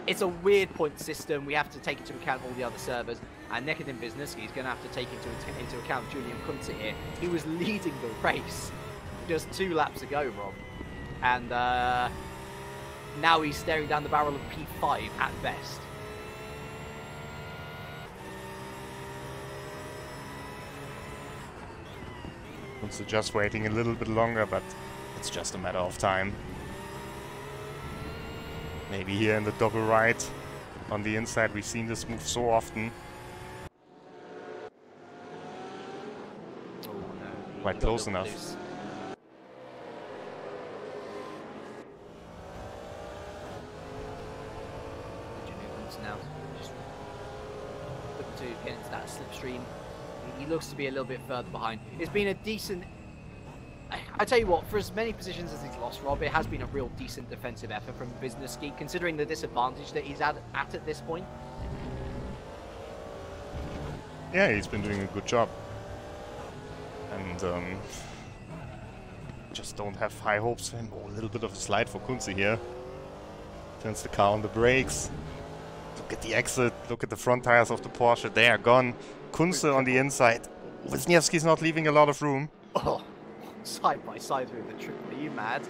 A: It's a weird point system. We have to take into account all the other servers. And Nekedin Wisniewski is going to have to take into account Julian Kunze here. He was leading the race just 2 laps ago, Rob. And now he's staring down the barrel of P5 at best.
B: Kunze just waiting a little bit longer, but it's just a matter of time. Maybe here in the double right on the inside. We've seen this move so often.
A: Oh no.
B: Quite close enough.
A: Kunze now. Just looking to get into that slipstream. He looks to be a little bit further behind. It's been a decent... I tell you what, for as many positions as he's lost, Rob, it has been a real decent defensive effort from Wisniewski, considering the disadvantage that he's at this point.
B: Yeah, he's been doing a good job. And just don't have high hopes for him. Oh, a little bit of a slide for Kunze here. Turns the car on the brakes. Look at the exit. Look at the front tires of the Porsche. They are gone. Kunze on the inside. Wisniewski's not leaving a lot of room.
A: Oh, side by side through the triple. Are you mad?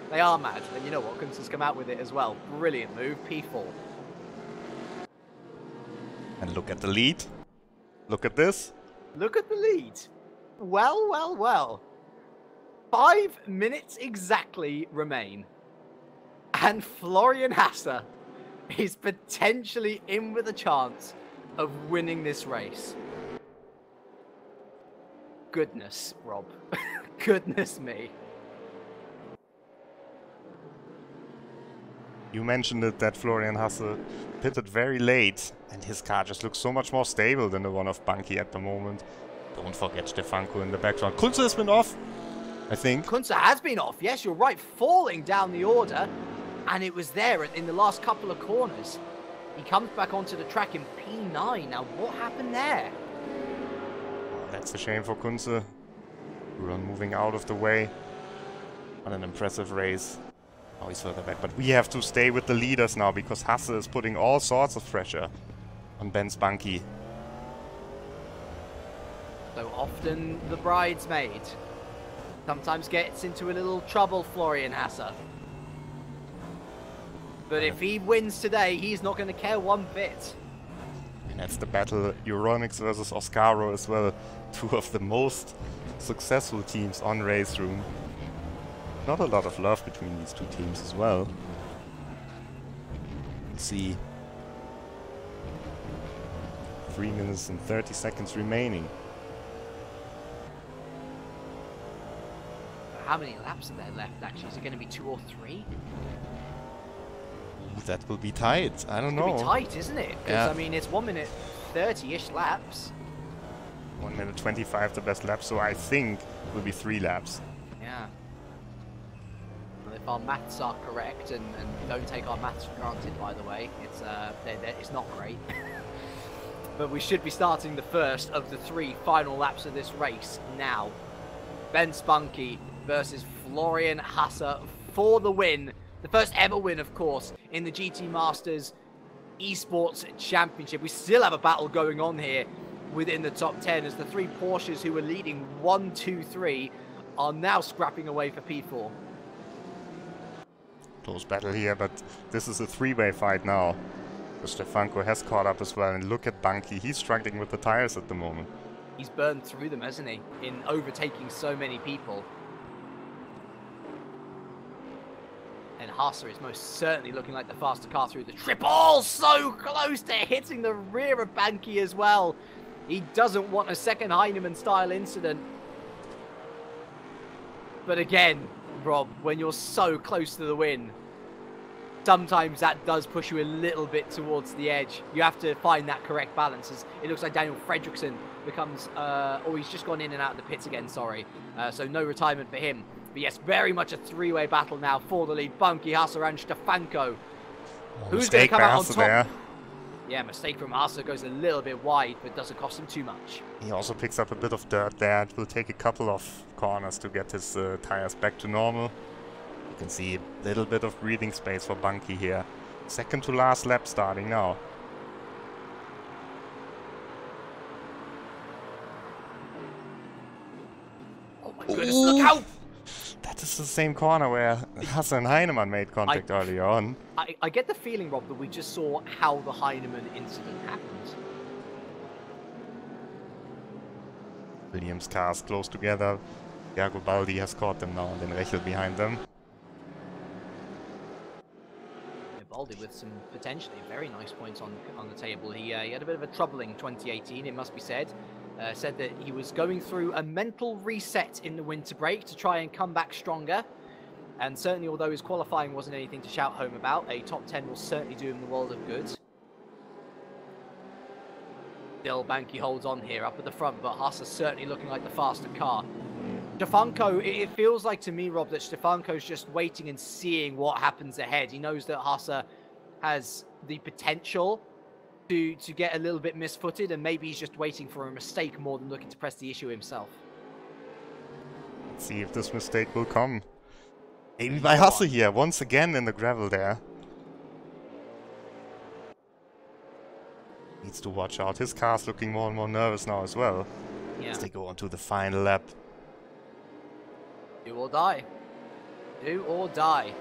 A: They are mad. And you know what? Kunze's come out with it as well. Brilliant move. P4.
B: And look at the lead. Look at this.
A: Look at the lead. Well, well, well. 5 minutes exactly remain. And Florian Hasse is potentially in with a chance of winning this race. Goodness, Rob. Goodness me.
B: You mentioned it that Florian Hasse pitted very late, and his car just looks so much more stable than the one of Bunky at the moment. Don't forget Stefanko in the background. Kunze has been off, I think.
A: Kunze has been off, yes, you're right, falling down the order. And it was there in the last couple of corners. He comes back onto the track in P9. Now, what happened there?
B: Oh, that's a shame for Kunze. Ruan moving out of the way. What an impressive race. Oh, he's further back. But we have to stay with the leaders now because Hasse is putting all sorts of pressure on Ben's Bunky.
A: So often the bridesmaid sometimes gets into a little trouble, Florian Hasse. But if he wins today, he's not going to care one bit.
B: And that's the battle, Euronics versus Oscaro as well. Two of the most successful teams on RaceRoom. Not a lot of love between these two teams as well. Let's see. 3 minutes and 30 seconds remaining.
A: How many laps are there left, actually? Is it going to be 2 or 3?
B: That will be tight. I don't know.
A: It'll be tight, isn't it? Because,
B: yeah.
A: I mean, it's 1 minute 30-ish laps.
B: 1 minute 25 the best lap, so I think it will be 3 laps.
A: Yeah. Well, if our maths are correct, and don't take our maths for granted, by the way, it's not great. But we should be starting the first of the 3 final laps of this race now. Ben Spunky versus Florian Hasse for the win. The first ever win, of course, in the GT Masters Esports Championship. We still have a battle going on here within the top 10 as the 3 Porsches who were leading 1, 2, 3 are now scrapping away for P4.
B: Close battle here, but this is a 3-way fight now. Stefanko has caught up as well, and look at Bunky. He's struggling with the tires at the moment.
A: He's burned through them, hasn't he, in overtaking so many people. And Hasse is most certainly looking like the faster car through the triple. So close to hitting the rear of Bunky as well. He doesn't want a second Heinemann-style incident. But again, Rob, when you're so close to the win, sometimes that does push you a little bit towards the edge. You have to find that correct balance. As it looks like Daniel Fredriksson becomes... oh, he's just gone in and out of the pits again, sorry. So no retirement for him. But yes, very much a 3-way battle now for the lead. Bunky, Hasse and Stefanko. Who's going to come out on top? There. Yeah, mistake from Hasse, goes a little bit wide, but doesn't cost him too much.
B: He also picks up a bit of dirt there. It will take a couple of corners to get his tires back to normal. You can see a little bit of breathing space for Bunky here. Second to last lap starting now.
A: Oh my goodness, look out!
B: That is the same corner where Hasse and Heinemann made contact earlier on.
A: I get the feeling, Rob, that we just saw how the Heinemann incident happened.
B: Williams cars close together. Baldi has caught them now, and then Rechel behind them.
A: Baldi with some potentially very nice points on the table. He had a bit of a troubling 2018, it must be said. Said that he was going through a mental reset in the winter break to try and come back stronger. And certainly, although his qualifying wasn't anything to shout home about, a top 10 will certainly do him the world of good. Still, Banky holds on here up at the front, but Haas is certainly looking like the faster car. Stefanko, it feels like to me, Rob, that Stefanko's just waiting and seeing what happens ahead. He knows that Haas has the potential to get a little bit misfooted, and maybe he's just waiting for a mistake more than looking to press the issue himself.
B: Let's see if this mistake will come. Maybe by Haas here, once again in the gravel there. Needs to watch out. His car's looking more and more nervous now as well.
A: Yeah.
B: As they go on to the final lap.
A: Do or die. Do or die.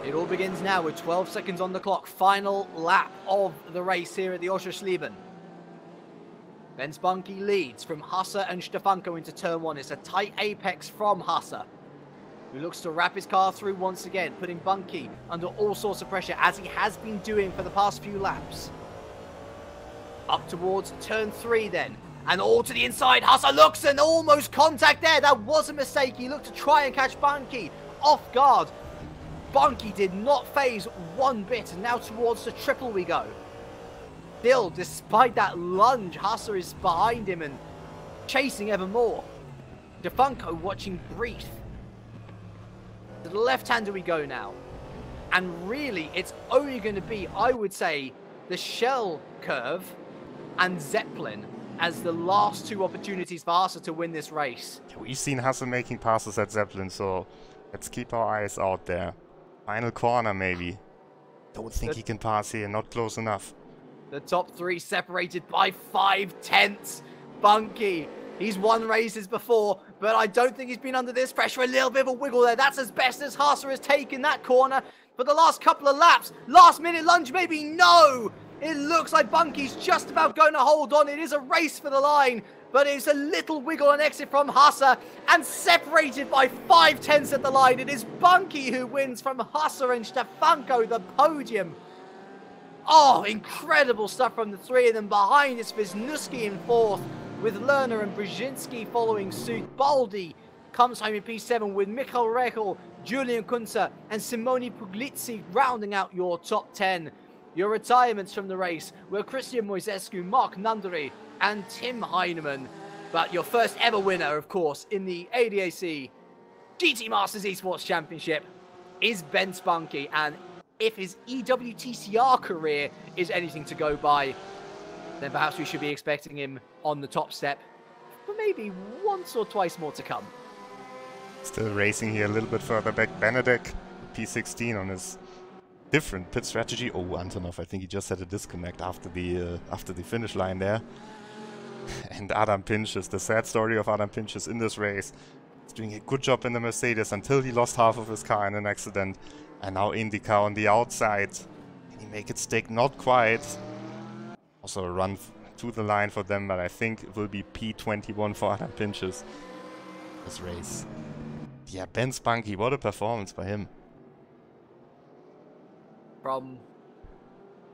A: It all begins now with 12 seconds on the clock. Final lap of the race here at the Oschersleben. Ben Spunky leads from Hasse and Stefanko into turn 1. It's a tight apex from Hasse, who looks to wrap his car through once again, putting Bunky under all sorts of pressure, as he has been doing for the past few laps. Up towards turn 3 then. And all to the inside. Hasse looks and almost contact there. That was a mistake. He looked to try and catch Bunky off guard. Bunky did not phase one bit. And now towards the triple we go. Still, despite that lunge, Hasse is behind him and chasing ever more. Stefanko watching breathe. To the left-hander we go now. And really, it's only going to be, I would say, the shell curve and Zeppelin as the last two opportunities for Hasse to win this race.
B: We've seen Hasse making passes at Zeppelin, so let's keep our eyes out there. Final corner maybe. Don't think he can pass here, not close enough.
A: The top 3 separated by 5/10. Bunky, he's won races before, but I don't think he's been under this pressure. A little bit of a wiggle there. That's as best as Hasse has taken that corner. For the last couple of laps, last minute lunge maybe, no! It looks like Bunky's just about going to hold on. It is a race for the line, but it's a little wiggle and exit from Hasse, and separated by 5/10 at the line. It is Bunky who wins from Hasse and Stefanko, the podium. Oh, incredible stuff from the 3 of them. Behind is Wisniewski in 4th, with Lerner and Brzezinski following suit. Baldi comes home in P7 with Michael Rechel, Julian Kunze, and Simone Puglisi rounding out your top 10. Your retirements from the race were Christian Moisescu, Mark Nandari, and Tim Heinemann. But your first ever winner, of course, in the ADAC GT Masters Esports Championship is Ben Spunky. And if his EWTCR career is anything to go by, then perhaps we should be expecting him on the top step for maybe once or twice more to come.
B: Still racing here a little bit further back. Benedek, P16 on his different pit strategy. Oh, Antonov, I think he just had a disconnect after the finish line there. And Adam Pinches, the sad story of Adam Pinches in this race. He's doing a good job in the Mercedes until he lost half of his car in an accident. And now IndyCar on the outside. Can he make it stick? Not quite. Also a run to the line for them, but I think it will be P21 for Adam Pinches this race. Yeah, Ben Spunky, what a performance by him.
A: From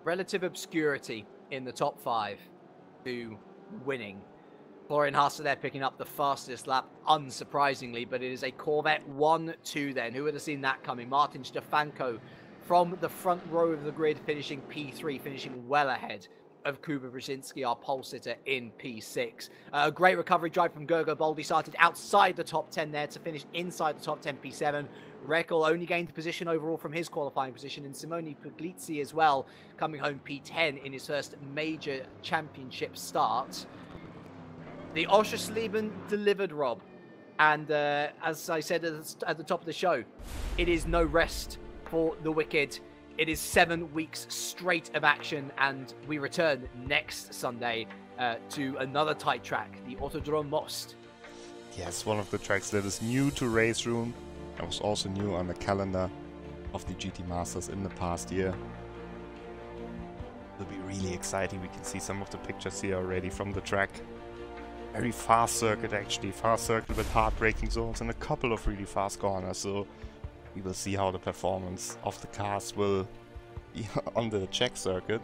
A: relative obscurity in the top 5 to winning. Florian Hasse there picking up the fastest lap, unsurprisingly, but it is a Corvette 1-2 then. Who would have seen that coming? Martin Stefanko from the front row of the grid, finishing P3, finishing well ahead of Kuba Brzezinski, our pole sitter, in P6. A great recovery drive from Gergo Baldi, started outside the top 10 there to finish inside the top 10, P7. Reckel only gained the position overall from his qualifying position, and Simone Puglisi as well, coming home P10 in his first major championship start. The Oschersleben delivered, Rob. And as I said at the top of the show, it is no rest for the wicked. It is 7 weeks straight of action, and we return next Sunday to another tight track, the Autodrom Most.
B: Yes, one of the tracks that is new to RaceRoom. That was also new on the calendar of the GT Masters in the past year. It'll be really exciting. We can see some of the pictures here already from the track. Very fast circuit actually, fast circuit with hard braking zones and a couple of really fast corners, so we will see how the performance of the cars will be on the Czech circuit.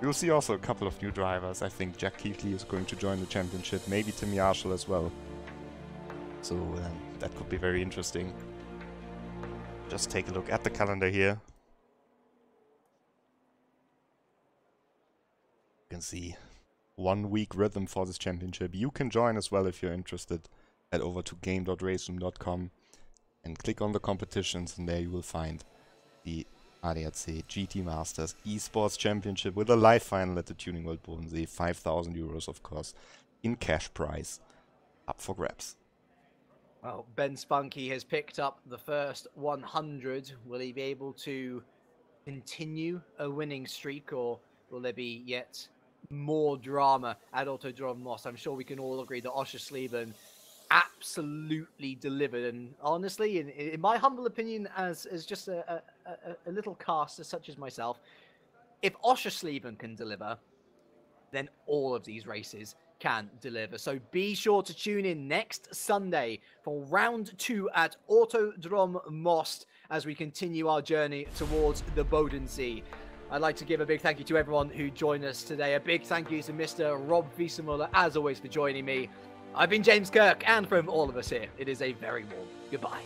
B: We will see also a couple of new drivers. I think Jack Keithley is going to join the championship, maybe Tim Yarshall as well. So that could be very interesting. Just take a look at the calendar here. You can see 1-week rhythm for this championship. You can join as well if you're interested. Head over to game.raceroom.com and click on the competitions, and there you will find the ADAC GT Masters Esports Championship with a live final at the Tuning World Bodensee. 5,000 euros, of course, in cash prize up for grabs.
A: Well, Ben Spunky has picked up the first 100. Will he be able to continue a winning streak, or will there be yet more drama at Autodrom Moss? I'm sure we can all agree that Oschersleben absolutely delivered, and honestly, in my humble opinion, as just a little caster such as myself, if Oschersleben can deliver, then all of these races can deliver. So be sure to tune in next Sunday for round 2 at Autodrom Most as we continue our journey towards the Bodensee. I'd like to give a big thank you to everyone who joined us today. A big thank you to Mr. Rob Wiesenmüller, as always, for joining me. I've been James Kirk, and from all of us here, it is a very warm goodbye.